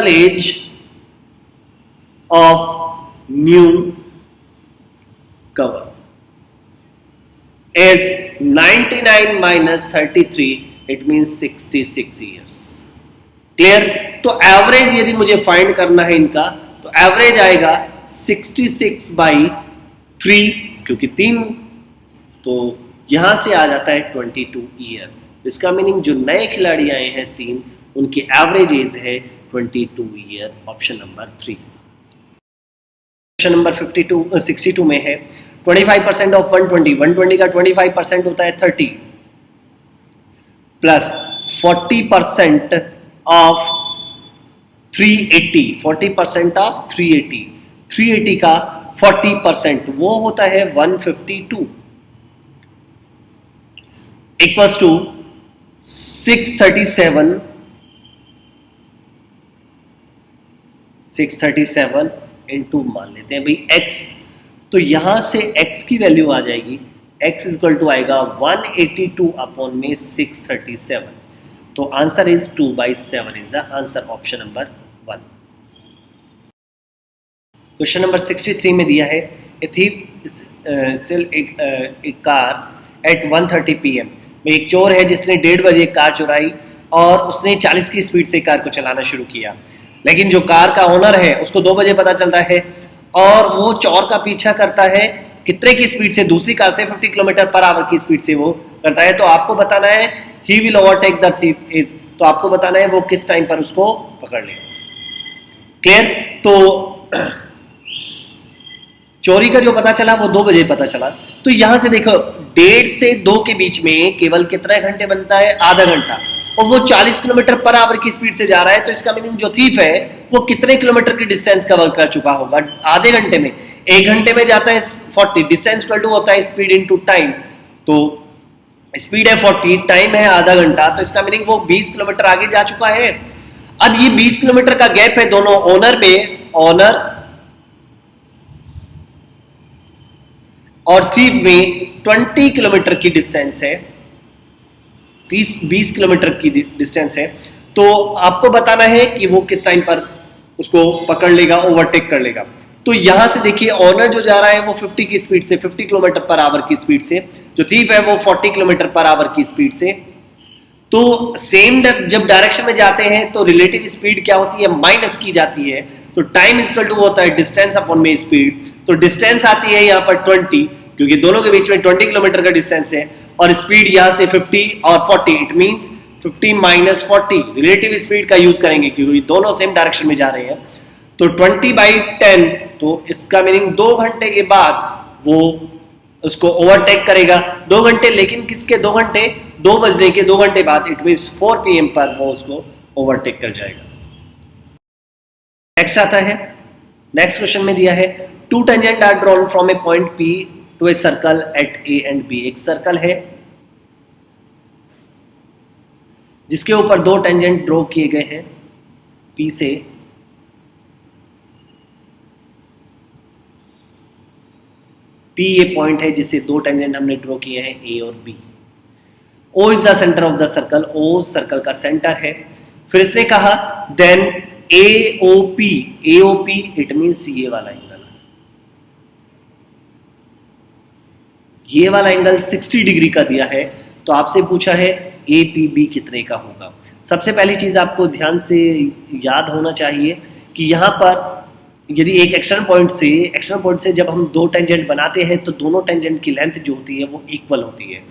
S1: age of new cover is 99 minus 33, it means 66 years. Clear? तो एवरेज यदि मुझे फाइंड करना है इनका तो एवरेज आएगा 66 बाई 3, क्योंकि 3, तो यहां से आ जाता है 22 ईयर। इसका मीनिंग जो नए खिलाड़ी आए हैं 3, उनकी एवरेज एज है 22 year, option number 3। Question number 62 में है 25% ऑफ 120 का 25% होता है 30 प्लस 40% ऑफ 380, 40% ऑफ 380 का 40% वो होता है 152 इक्वल्स टू 637 इंटू मान लेते हैं भाई x, तो यहां से x की वैल्यू आ जाएगी, x इक्वल टू आएगा 182 अपॉन में 637, तो answer is 2/7 is the answer, option number 1। Question number 63 में दिया है ए थीफ स्टिल एक कार एट 1:30 PM में एक चोर है जिसने 1:30 बजे कार चुराई और उसने 40 की स्पीड से कार को चलाना शुरू किया, लेकिन जो कार का ओनर है उसको 2 बजे पता चलता है और वो चोर का पीछा करता है कितने की स्पीड से? दूसरी कार से 50 km/h की स्पीड से वो करता है। तो आपको बताना है he will overtake the thief is, तो आपको बताना है वो किस टाइम पर उसको पकड़ ले। क्लियर? तो चोरी का जो पता चला वो 2 बजे पता चला, तो यहां से देखो 1:30 से 2 के बीच में केवल कितने घंटे बनता है? आधा घंटा, और वो 40 km/h की स्पीड से जा रहा है, तो इसका मीनिंग जो थीफ है वो कितने किलोमीटर की डिस्टेंस कवर कर चुका होगा आधे घंटे में? 1 घंटे में जाता है 40, डिस्टेंस इक्वल टू होता है स्पीड इनटू टाइम, तो स्पीड है 40, टाइम है आधा घंटा, तो इसका मीनिंग वो 20 किलोमीटर आगे जा चुका है। अब ये 20 किलोमीटर का गैप है दोनों ओनर में, ओनर और थीफ में 20 किलोमीटर की डिस्टेंस है, 20 किलोमीटर की डिस्टेंस है, तो आपको बताना है कि वो किस टाइम पर उसको पकड़ लेगा, ओवरटेक कर लेगा। तो यहां से देखिए ओनर जो जा रहा है वो 50 की स्पीड से, 50 km/h की स्पीड से, जो थीफ है वो 40 km/h की स्पीड से, तो सेम जब डायरेक्शन में जाते हैं तो रिलेटिव स्पीड क्या होती है, माइनस की जाती है। तो टाइम इक्वल टू होता है डिस्टेंस अपॉन में स्पीड। तो डिस्टेंस आती है यहाँ पर 20, क्योंकि दोनों के बीच में 20 किलोमीटर का डिस्टेंस है, और स्पीड यहाँ से 50 और 40, it means 50 minus 40 relative speed का यूज करेंगे, क्योंकि दोनों सेम डायरेक्शन में जा रहे हैं। तो 20/10, तो इसका मीनिंग 2 घंटे के बाद वो उसको ओवरटेक करेगा। 2 घंटे, लेकिन किसके 2 घंटे, 2 बजने के 2 घंटे बाद, इट मींस 4 PM पर वो उसको ओवरटेक कर जाएगा। नेक्स्ट आता है, नेक्स्ट क्वेश्चन में दिया है two tangents are drawn from a point P to a circle at A and B। एक सर्कल है जिसके ऊपर 2 टेंजेंट ड्रॉ किए गए हैं P से P ये पॉइंट है जिससे 2 टेंजेंट हमने ड्रॉ किए हैं A और B। O is the centre of the circle, O circle का सेंटर है। फिर इसने कहा then AOP, AOP it means ये वाला एंगल, ये वाला एंगल 60 डिग्री का दिया है। तो आपसे पूछा है APB कितने का होगा। सबसे पहली चीज आपको ध्यान से याद होना चाहिए कि यहाँ पर यदि एक एक्शन पॉइंट से जब हम 2 टेंजेंट बनाते हैं तो दोनों टेंजेंट की लेंथ जो होती है वो इक्वल होती है,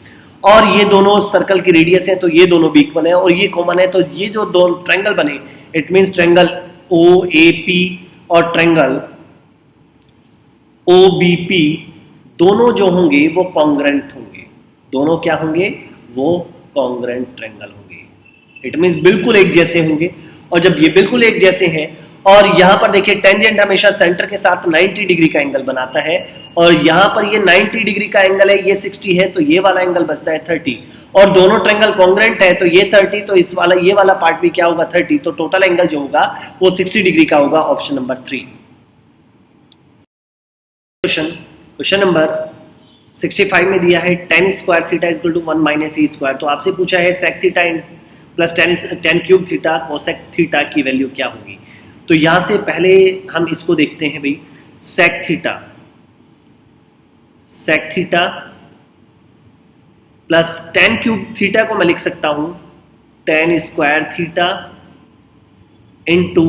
S1: और ये दोनों सर्कल की रेडियस है तो ये दोनों भी इक्वल है, और ये कॉमन है। तो ये जो दो ट्रायंगल बने, इट मींस ट्रायंगल OAP और ट्रायंगल OBP, दोनों जो होंगे वो कॉन्ग्रेंट होंगे। दोनों क्या होंगे, वो कॉन्ग्रेंट ट्रायंगल होंगे। इट मींस बिल्कुल एक जैसे होंगे। और जब ये बिल्कुल एक जैसे हैं, और यहाँ पर देखिए टेंजेंट हमेशा सेंटर के साथ 90 डिग्री का एंगल बनाता है, और यहाँ पर ये 90 डिग्री का एंगल है, ये 60 है, तो ये वाला एंगल बचता है 30, और दोनों ट्रायंगल कॉन्ग्रेंट है तो ये 30, तो इस वाला ये वाला पार्ट भी क्या होगा 30, तो टोटल एंगल जो होगा वो 60 डिग्री का होगा। Option number 3। क्वेश्चन नंबर 65 में दिया है tan square theta is equal to 1 minus e square. तो आपसे पूछा है sec theta plus tan cube theta cosec theta की वैल्यू क्या होगी। तो यहां से पहले हम इसको देखते हैं भाई, sec theta plus tan cube theta को मैं लिख सकता हूं tan square theta into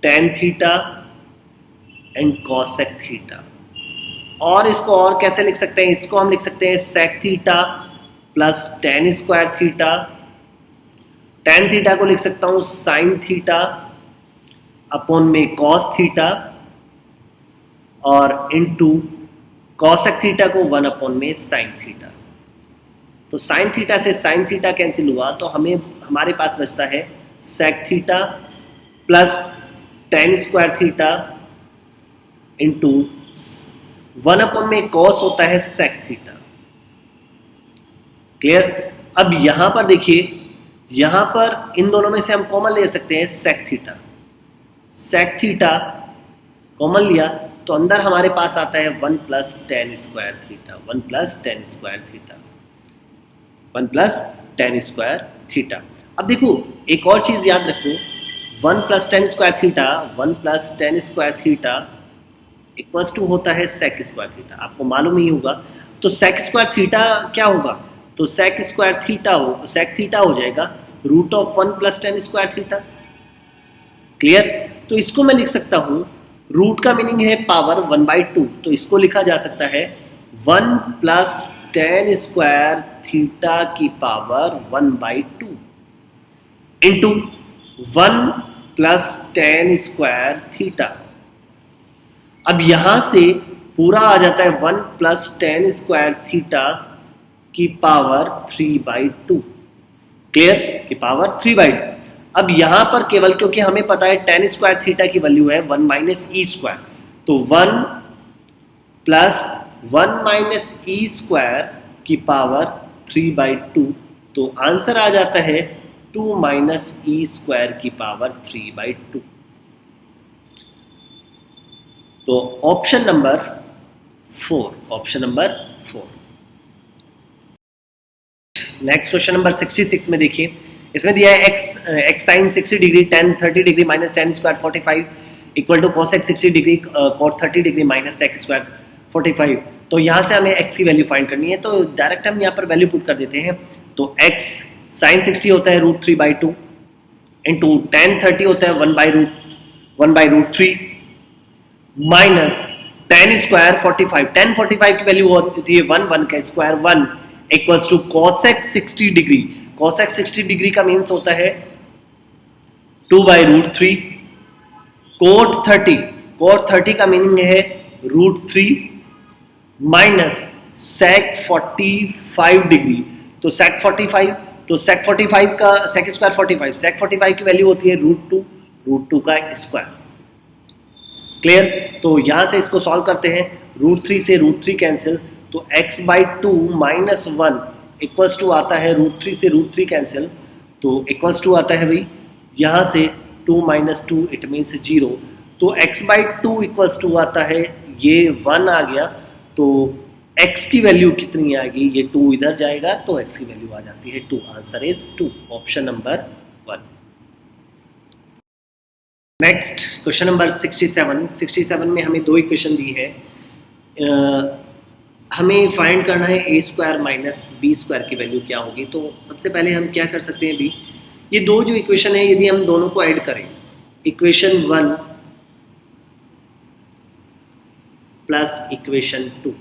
S1: tan theta and cosec theta. और इसको और कैसे लिख सकते हैं, इसको हम लिख सकते हैं sec theta plus tan square theta, tan theta को लिख सकता हूं sin थीटा अपॉन में cos थीटा, और इनटू cosec थीटा को 1 अपॉन में sin थीटा। तो sin थीटा से sin थीटा कैंसिल हुआ, तो हमारे पास बचता है sec theta plus tan square theta into 1 upon में cos होता है sec थीटा। क्लियर। अब यहां पर देखिए, यहां पर इन दोनों में से हम कॉमन ले सकते हैं sec थीटा कॉमन लिया तो अंदर हमारे पास आता है 1 plus tan square theta, 1 plus tan square theta, 1 plus tan square theta. अब देखो एक और चीज याद रखो, 1 plus tan square theta, 1 plus tan square theta equals to होता है sec स्क्वायर थीटा, आपको मालूम ही होगा। तो sec स्क्वायर थीटा क्या होगा, तो sec थीटा हो जाएगा root of 1 plus tan square theta. Clear. तो इसको मैं लिख सकता हूं, रूट का मीनिंग है पावर 1/2, तो इसको लिखा जा सकता है 1 प्लस tan स्क्वायर थीटा की power 1/2 into 1 plus tan square theta. अब यहां से पूरा आ जाता है 1 प्लस tan स्क्वायर थीटा की पावर 3/2। क्लियर, की पावर 3/2। अब यहां पर केवल क्योंकि हमें पता है tan स्क्वायर थीटा की वैल्यू है 1 माइनस ई स्क्वायर, तो 1 प्लस 1 माइनस ई स्क्वायर की पावर 3/2, तो आंसर आ जाता है 2 माइनस ई स्क्वायर की पावर 3/2। तो option number 4। Next question number 66 में देखिए, इसमें दिया है x sine 60 degree tan 30 degree minus tan square 45 equal to cosec 60 degree cot 30 degree minus sec square 45। तो यहाँ से हमें x की वैल्यू फाइंड करनी है, तो डायरेक्ट हम यहाँ पर वैल्यू पुट कर देते हैं। तो x साइन 60 होता है √3/2 इंटू tan 30 होता है 1/√3 माइनस tan स्क्वायर 45, tan 45 की वैल्यू होती है 1 का square 1 equals to cosec 60 degree. cosec 60 degree का मीन्स होता है 2/√3 cot 30 का मीनिंग है √3 माइनस sec 45 डिग्री। तो sec 45 का sec स्क्वायर 45, sec 45 की वैल्यू होती है √2 का स्क्वायर। क्लियर? तो यहां से इसको सॉल्व करते हैं, √3 से √3 कैंसिल, तो x/2 माइनस 1 इक्वल्स टू आता है √3 से √3 कैंसिल, तो इक्वल्स टू आता है भाई यहां से 2 - 2 इट मीन्स 0। तो x/2 इक्वल्स टू आता है ये 1 आ गया, तो x की वैल्यू कितनी आएगी, ये 2 इधर जाएगा तो x की वैल्यू आ जाती है 2। Answer is 2, option number 1। Next question number 67 में हमें दो इक्वेशन दी है, हमें फाइंड करना है a square minus B square की वैल्यू क्या होगी। तो सबसे पहले हम क्या कर सकते हैं, भी ये दो जो इक्वेशन है यदि हम दोनों को ऐड करें, इक्वेशन 1 प्लस इक्वेशन 2,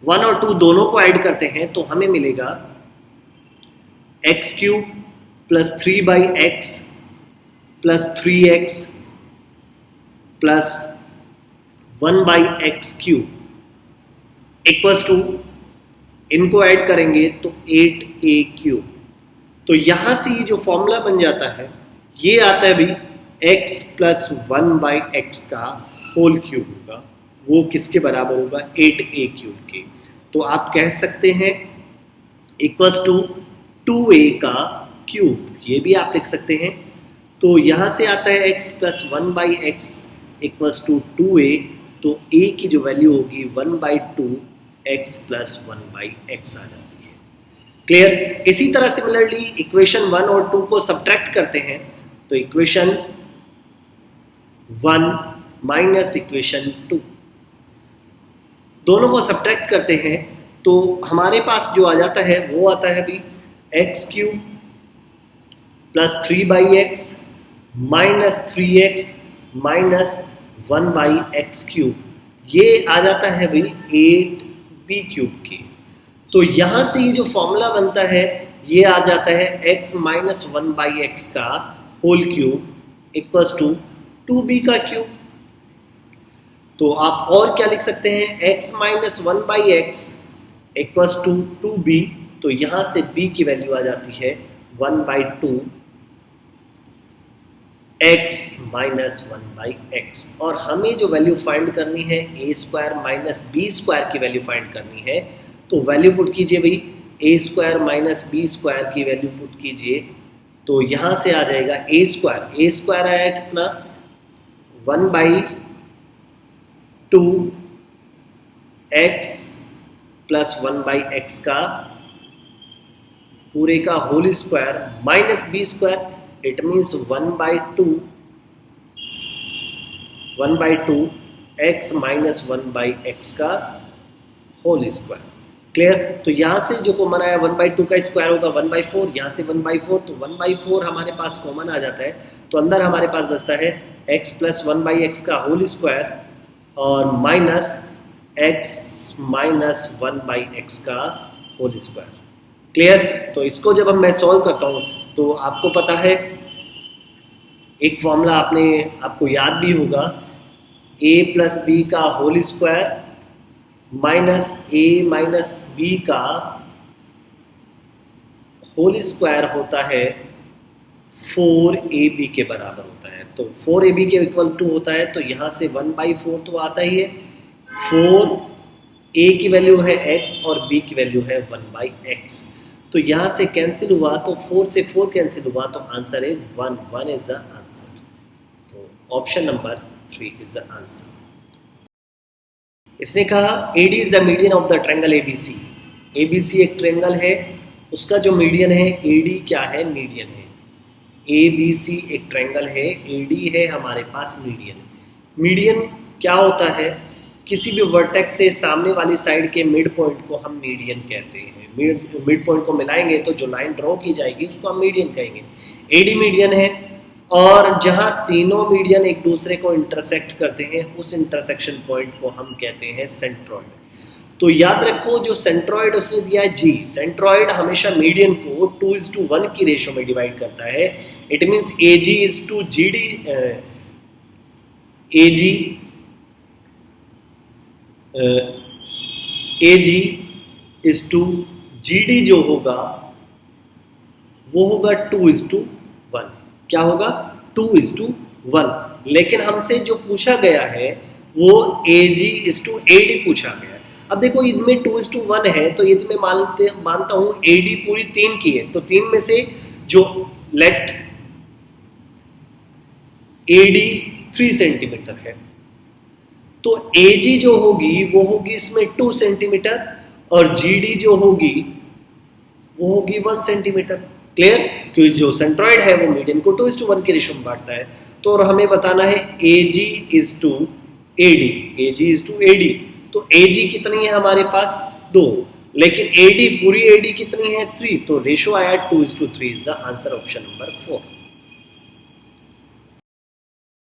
S1: 1 और 2 दोनों को ऐड करते हैं तो हमें मिलेगा x³ plus 3/x plus 3x plus 1/x³ equals to, इनको ऐड करेंगे तो 8a³। तो यहां से ये जो फॉर्मूला बन जाता है ये आता है भाई x प्लस 1/x का होल क्यूब होगा, वो किसके बराबर होगा, 8a³ के। तो आप कह सकते हैं इक्वल्स टू 2a का क्यूब, ये भी आप लिख सकते हैं। तो यहां से आता है x plus 1/x equals to 2a, तो a की जो वैल्यू होगी 1/2x प्लस 1/x आ जाती है। क्लियर? इसी तरह सिमिलरली इक्वेशन 1 और 2 को सब्ट्रैक्ट करते हैं, तो इक्वेशन 1 माइनस इक्वेशन 2 दोनों को सब्ट्रैक्ट करते हैं तो हमारे पास जो आ जाता है वो आता है अभी x³ plus 3/x minus 3x minus 1/x³, ये आ जाता है भाई 8b³ के। तो यहां से ये जो फॉर्मूला बनता है ये आ जाता है x माइनस 1/x का whole cube equals to 2b का क्यूब। तो आप और क्या लिख सकते हैं, x minus 1/x equals to 2b, तो यहां से b की वैल्यू आ जाती है 1/2 x माइनस 1/x। और हमें जो वैल्यू फाइंड करनी है a square minus B square की वैल्यू फाइंड करनी है, तो वैल्यू पुट कीजिए भाई, a square minus B square की वैल्यू पुट कीजिए, तो यहां से आ जाएगा a स्क्वायर आया कितना 1/2 x प्लस 1/x का पूरे का whole square minus B square, it means 1/2 x minus 1/x का होल स्क्वायर। क्लियर? तो यहां से जो कॉमन आया 1/2 का स्क्वायर होगा 1/4, यहां से 1/4, तो 1/4 हमारे पास कॉमन आ जाता है, तो अंदर हमारे पास बचता है x प्लस 1/x का होल स्क्वायर और माइनस x माइनस 1/x का होल स्क्वायर। क्लियर? तो इसको जब मैं सॉल्व करता हूं तो आपको पता है एक फॉर्मूला आपको याद भी होगा, a प्लस बी का whole square minus a minus B का होल स्क्वायर होता है 4ab के बराबर होता है। तो 4ab के इक्वल टू होता है, तो यहाँ से 1/4 तो आता ही है, 4a की वैल्यू है x और b की वैल्यू है 1/x। तो यहाँ से कैंसिल हुआ, तो 4 से 4 कैंसिल हुआ, तो answer is 1 is the answer. तो option number 3 is the answer. इसने कहा AD is the median of the triangle ABC। ABC एक ट्रायंगल है, उसका जो मीडियन है AD क्या है, मीडियन है। ABC एक ट्रायंगल है, AD है हमारे पास मीडियन। मीडियन क्या होता है, किसी भी वर्टेक्स से सामने वाली साइड के मिड पॉइंट को हम मीडियन कहते हैं। मिड पॉइंट को मिलाएंगे तो जो लाइन ड्रॉ की जाएगी उसको हम मीडियन कहेंगे। एडी मीडियन है, और जहां तीनों मीडियन एक दूसरे को इंटरसेक्ट करते हैं उस इंटरसेक्शन पॉइंट को हम कहते हैं सेंट्रॉइड। तो याद रखो जो सेंट्रॉइड उसने दिया है जी, सेंट्रॉइड हमेशा मीडियन को 2:1 की रेशो में डिवाइड करता है। It means AG is to GD, AG is to GD जो होगा वो होगा 2:1। क्या होगा? 2:1। लेकिन हमसे जो पूछा गया है वो AG इज टू AD पूछा गया है। अब देखो इनमें 2:1 है, तो यदि मैं मानता हूं AD पूरी 3 की है, तो 3 में से जो लेट AD 3 सेंटीमीटर है, तो AG जो होगी वो होगी इसमें 2 सेंटीमीटर, और GD जो होगी वो होगी 1 सेंटीमीटर। क्लियर? क्योंकि जो सेंट्रॉइड है वो मीडियन को 2:1 के रेशो में बांटता है। तो और हमें बताना है AG is to AD, AG is to AD। तो AG कितनी है हमारे पास? 2, लेकिन AD पूरी AD कितनी है? 3। तो रेशो आया 2:3 is the answer, option number 4।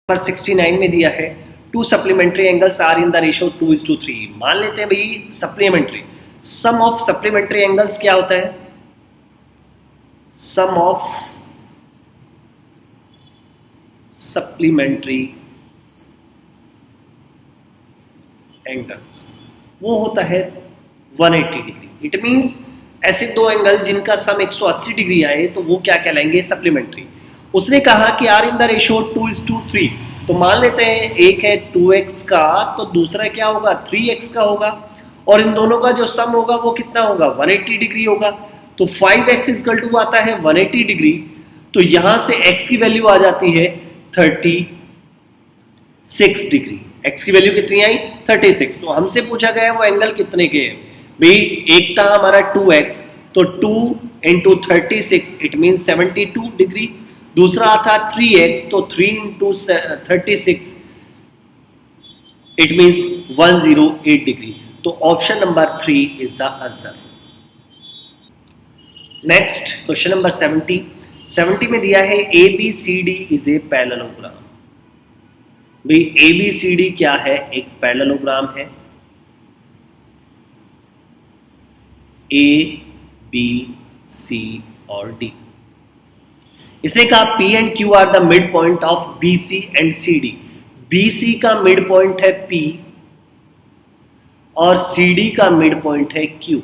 S1: Number 69 में दिया है 2 supplementary angles are in the ratio 2:3। मान लेते हैं भाई supplementary, sum of supplementary angles क्या होता है? सम ऑफ सप्लीमेंट्री एंगल्स वो होता है 180 डिग्री। इट मींस ऐसे दो एंगल जिनका सम 180 डिग्री आए तो वो क्या कहलाएंगे? सप्लीमेंट्री। उसने कहा कि आर इन द रेशो 2:3, तो मान लेते हैं एक है 2x का तो दूसरा क्या होगा? 3x का होगा, और इन दोनों का जो सम होगा वो कितना होगा? 180 डिग्री होगा। तो 5x इक्वल टू आता है 180 डिग्री, तो यहां से x की वैल्यू आ जाती है 36 डिग्री। x की वैल्यू कितनी आई? 36। तो हमसे पूछा गया वो एंगल कितने के हैं भाई? एक था हमारा 2x, तो 2 इंटू 36 इट मीन 72 डिग्री। दूसरा था 3x, तो 3 इंटू 36 इट मीन्स 108 डिग्री। तो option number 3 is the answer. Next question number 70 में दिया है ABCD इज ए पैरेललोग्राम। भाई ABCD क्या है? एक पैरेललोग्राम है। A, B, C और D। इसने कहा P and Q are the mid point of BC and CD। BC का मिड पॉइंट है P और CD का मिड पॉइंट है Q।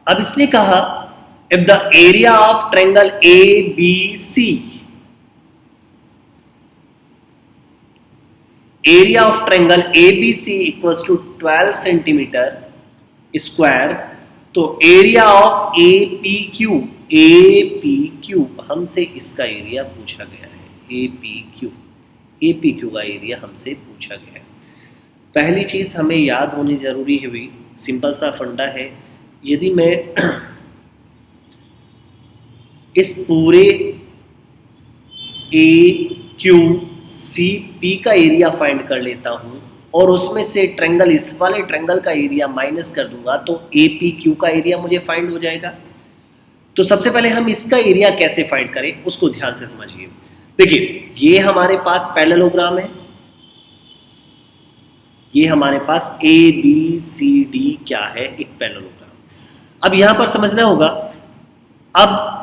S1: अब इसने कहा if the area of triangle ABC, area of triangle ABC equals to 12 centimetre square, तो area of APQ हमसे इसका एरिया पूछा गया है। APQ का एरिया हमसे पूछा गया है। पहली चीज हमें याद होनी जरूरी है भाई, सिंपल सा फंडा है। यदि मैं इस पूरे AQCP का एरिया फाइंड कर लेता हूं और उसमें से ट्रायंगल, इस वाले ट्रायंगल का एरिया माइनस कर दूंगा तो APQ का एरिया मुझे फाइंड हो जाएगा। तो सबसे पहले हम इसका एरिया कैसे फाइंड करें उसको ध्यान से समझिए। देखिए ये हमारे पास पैरेललोग्राम है, ये हमारे पास ABCD क्या है? एक पैरेललोग्राम। अब यहां पर समझना होगा, अब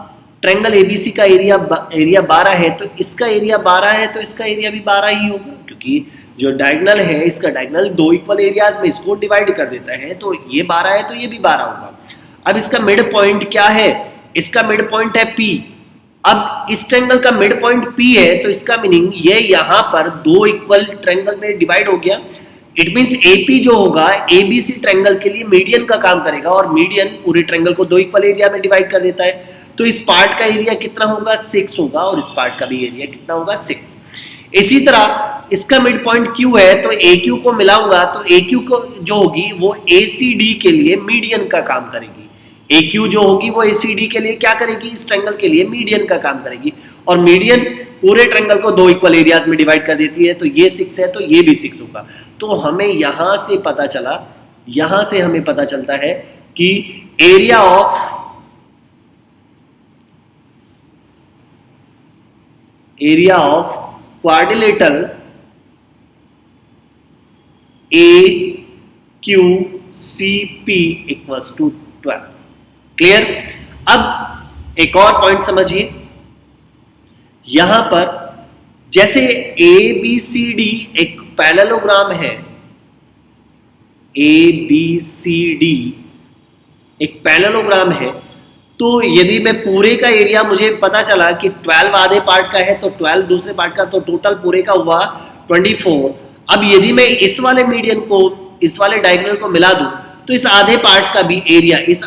S1: ट्रायंगल ABC का एरिया 12 है, तो इसका एरिया 12 है तो इसका एरिया भी 12 ही होगा, क्योंकि जो डायगोनल है इसका डायगोनल 2 इक्वल एरियाज में इसको डिवाइड कर देता है, तो ये 12 है तो ये भी 12 होगा। अब इसका मिड पॉइंट क्या है? इसका मिड पॉइंट है P। अब इस ट्रायंगल का मिड पॉइंट P है, तो इसका मीनिंग ये यहां पर 2 इक्वल ट्रायंगल में डिवाइड हो गया। इट मींस AP जो होगा ABC ट्रायंगल के लिए मीडियन का काम करेगा, और मीडियन पूरे ट्रायंगल को 2 इक्वल एरिया में डिवाइड कर देता है। तो इस पार्ट का एरिया कितना होगा? 6 होगा, और इस पार्ट का भी एरिया कितना होगा? 6। इसी तरह इसका मिड पॉइंट Q है, तो AQ को मिलाऊंगा तो AQ को जो होगी वो ACD के लिए मीडियन का काम करेगी। ए क्यू जो होगी वो ACD के लिए क्या करेगी, इस ट्रायंगल के लिए मीडियन का काम करेगी, और मीडियन पूरे ट्रायंगल को 2 इक्वल एरियाज में डिवाइड कर देती है, तो ये 6 है तो ये भी 6 होगा। तो हमें यहां से पता चला, यहां से हमें पता चलता है कि area of quadrilateral AQCP equals to 12। Clear? अब एक और पॉइंट समझिए, यहां पर जैसे ABCD एक पैरेललोग्राम है, ABCD एक पैरेललोग्राम है, तो यदि मैं पूरे का एरिया, मुझे पता चला कि 12 आधे पार्ट का है तो 12 दूसरे पार्ट का, तो टोटल पूरे का हुआ 24। अब यदि मैं इस वाले मीडियन को इस वाले डायगोनल को मिला दूं तो इस आधे पार्ट का भी एरिया, इस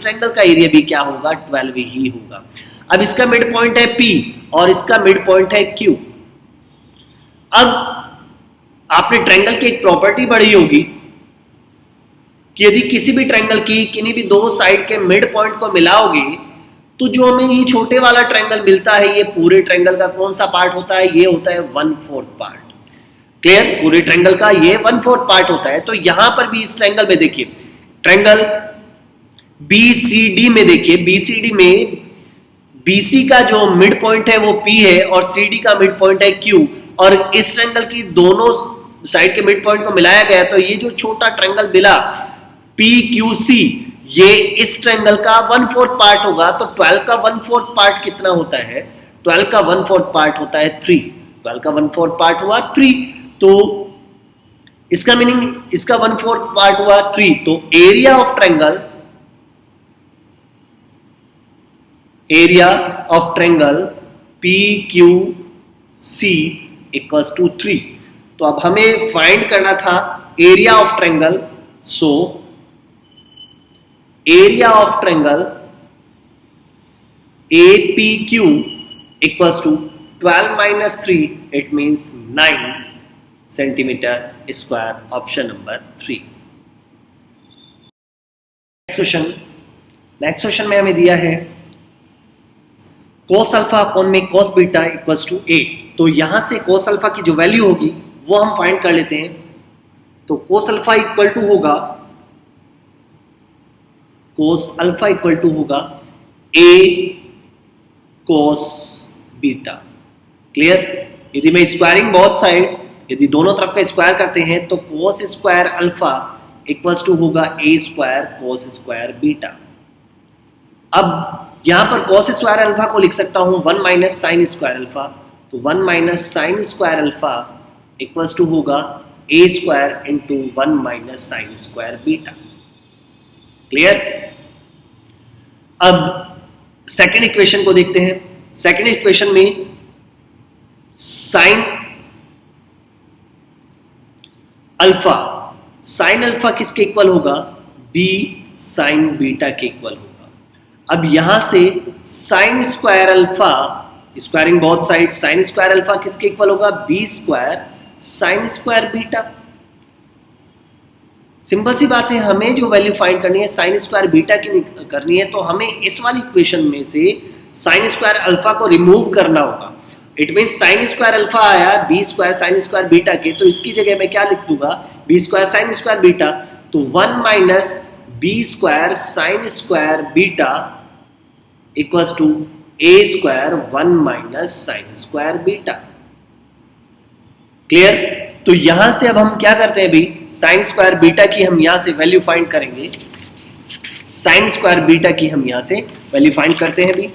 S1: ट्रायंगल का एरिया भी क्या होगा, 12 ही होगा। अब इसका मिड पॉइंट है P और इसका मिड पॉइंट है Q। अब आपने ट्रायंगल की एक प्रॉपर्टी पढ़ी होगी कि यदि किसी भी ट्रायंगल की किन्हीं भी 2 साइड के मिड पॉइंट को मिलाओगे तो जो हमें ये छोटे वाला ट्रायंगल मिलता है, ये पूरे ट्रायंगल का कौन सा पार्ट होता है, ये होता है 1/4 पार्ट। क्लियर? पूरे ट्रायंगल का ये 1/4 पार्ट होता है। तो यहां पर भी इस ट्रायंगल में देखिए, ट्रायंगल BCD में देखिए, BCD में BC का जो मिड पॉइंट है वो P है और CD का मिड पॉइंट है Q, और इस ट्रायंगल की दोनों साइड के मिड पॉइंट को मिलाया गया, तो ये जो छोटा ट्रायंगल मिला PQC, ये इस ट्रायंगल का 1/4 पार्ट होगा। तो 12 का 1/4 पार्ट कितना होता है, 12 का 1/4 पार्ट होता है 3। 12 का 1/4 पार्ट हुआ 3, तो इसका मीनिंग इसका 1/4 पार्ट हुआ 3। तो area of triangle PQC equals to 3। तो अब हमें फाइंड करना था area of triangle. So area of triangle APQ equals to 12 minus 3, it means 9 centimeter square, option number 3। Next question में हमें दिया है cos अल्फा अपॉन में cos बीटा इक्वल्स टू 8। तो यहां से cos अल्फा की जो वैल्यू होगी वो हम फाइंड कर लेते हैं। तो cos अल्फा इक्वल टू होगा A cos बीटा। क्लियर? यदि मैं स्क्वायरिंग बोथ साइड, यदि दोनों तरफ का स्क्वायर करते हैं तो cos square alpha equals to होगा A square cos square beta. अब यहां पर cos स्क्वायर अल्फा को लिख सकता हूं 1 माइनस साइन स्क्वायर अल्फा। तो 1 minus sine square alpha equals to होगा A square into 1 minus sine square beta. Clear? अब सेकेंड इक्वेशन को देखते हैं। सेकेंड इक्वेशन में साइन अल्फा किसके इक्वल होगा, B साइन बीटा के इक्वल होगा। अब यहां से sine square alpha, squaring both side, sine square alpha किसके इक्वल होगा, B square sine square beta. Simple सी बात है, हमें जो वैल्यू फाइंड करनी है साइन स्क्वायर बीटा की करनी है, तो हमें इस वाली इक्वेशन में से साइन स्क्वायर अल्फा को रिमूव करना होगा। It mean sine square alpha आया B square sine square beta के, तो इसकी जगह मैं क्या लिख दूंगा, B square sine square beta. तो 1 minus B square sine square beta equals to A square 1 minus sine square beta. Clear? तो यहां से अब हम क्या करते हैं, भी साइन स्क्वायर बीटा की हम यहां से वैल्यू फाइंड करेंगे। साइन स्क्वायर बीटा की हम यहां से वैल्यू फाइंड करते हैं। भी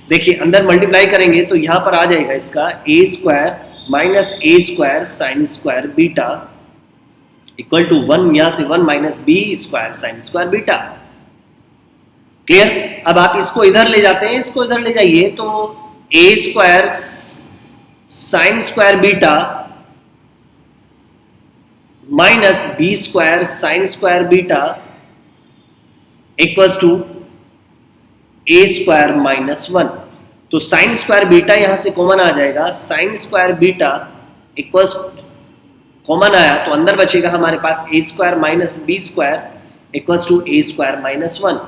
S1: देखिए अंदर मल्टीप्लाई करेंगे तो यहां पर आ जाएगा इसका A square minus A square sine square beta equal to 1, यहां से 1 minus B square sine square beta. Clear? अब आप इसको इधर ले जाते हैं, इसको इधर ले जाइए, तो A square sine square beta minus B square sine square beta equals to A square minus 1। तो साइन स्क्वायर बीटा यहां से कॉमन आ जाएगा, sine square beta equals common आया तो अंदर बचेगा हमारे पास A square minus B square equals to A square minus 1।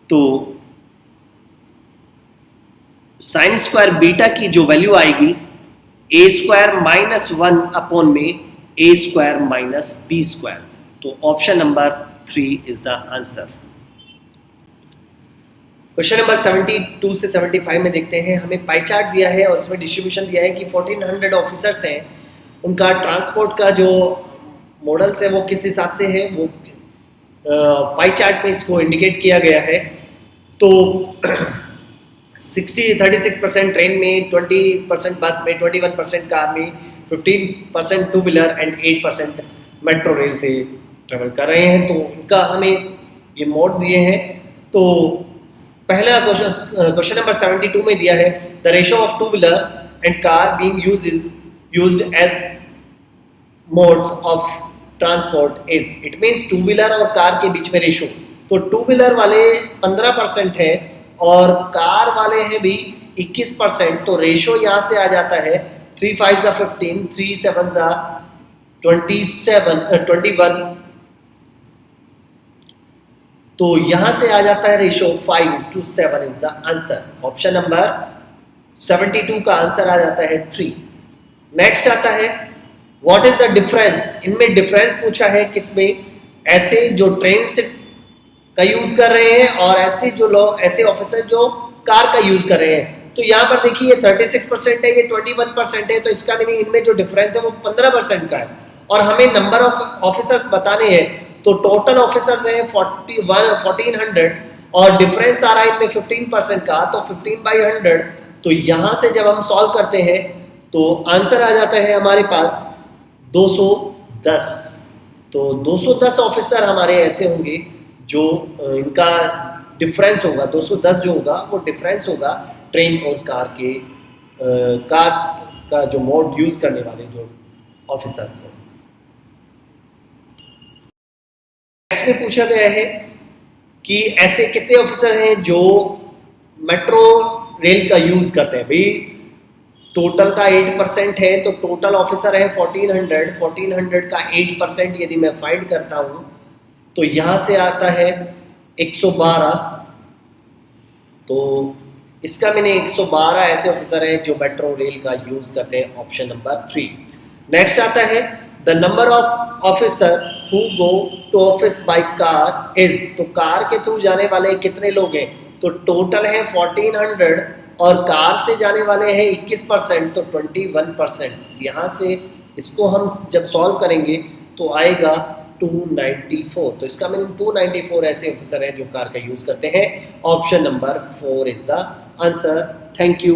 S1: तो साइन स्क्वायर बीटा की जो वैल्यू आएगी ए स्क्वायर माइनस 1 अपॉन में ए स्क्वायर माइनस बी स्क्वायर। तो option number 3 is the answer. Question number 72 से 75 में देखते हैं। हमें पाई चार्ट दिया है और इसमें डिस्ट्रीब्यूशन दिया है कि 1400 ऑफिसर्स हैं, उनका ट्रांसपोर्ट का जो मॉडल्स है वो किस हिसाब से है, वो पाई चार्ट में इसको इंडिकेट किया गया है। तो 36% ट्रेन में, 20% बस में, 21% कार में, 15% to wheeler and 8% metro rail से ट्रेवल कर रहे हैं। तो इनका हमें ये मोड दिए हैं। तो पहला क्वेश्चन नंबर 72 में दिया है the ratio of two wheeler and car being used as modes of transport is. It means two wheeler और कार के बीच में रेशियो। तो टू व्हीलर वाले 15% है और कार वाले हैं भी 21%। तो रेशियो यहाँ से आ जाता है 3 5 15, 3 7 21। तो यहां से आ जाता है ratio 5:7 is the answer. Option number 72 का आंसर आ जाता है 3। नेक्स्ट आता है व्हाट इज द डिफरेंस। इनमें डिफरेंस पूछा है किसमें, ऐसे जो ट्रेन से का यूज कर रहे हैं और ऐसे जो लोग, ऐसे ऑफिसर जो कार का यूज कर रहे हैं। तो यहाँ पर देखिए ये 36% है, ये 21% है। तो इसका मीनिंग इनमें जो डिफरेंस है वो 15% का है और हमें नंबर ऑफ ऑफिसर्स बताने हैं। तो टोटल ऑफिसर्स है 1400 और डिफरेंस आ रहा है इनमें 15% का। तो 15/100। तो यहाँ से जब हम सॉल्व करते हैं तो आंसर आ जाता है हमारे पास 210। तो 210 ऑफिसर हमारे ऐसे होंगे जो इनका डिफरेंस होगा। 210 जो होगा वो डिफरेंस होगा ट्रेन और कार के कार का जो मोड यूज करने वाले जो ऑफिसर्स हैं। में पूछा गया है कि ऐसे कितने ऑफिसर हैं जो मेट्रो रेल का यूज करते हैं। भाई टोटल का 8% है तो टोटल ऑफिसर है 1400 का 8% यदि मैं फाइंड करता हूं तो यहां से आता है 112। तो इसका मैंने 112 ऐसे ऑफिसर हैं जो मेट्रो रेल का यूज करते हैं। Option number 3। नेक्स्ट आता है the number of officer who go to office by car is. तो कार के थ्रू जाने वाले कितने लोग हैं। तो टोटल है 1400 और कार से जाने वाले हैं 21%। तो 21%। यहाँ से इसको हम जब सॉल्व करेंगे तो आएगा 294। तो इसका मीनिंग 294 ऐसे ऑफिसर हैं जो कार का यूज करते हैं। Option number 4 is the answer. Thank you.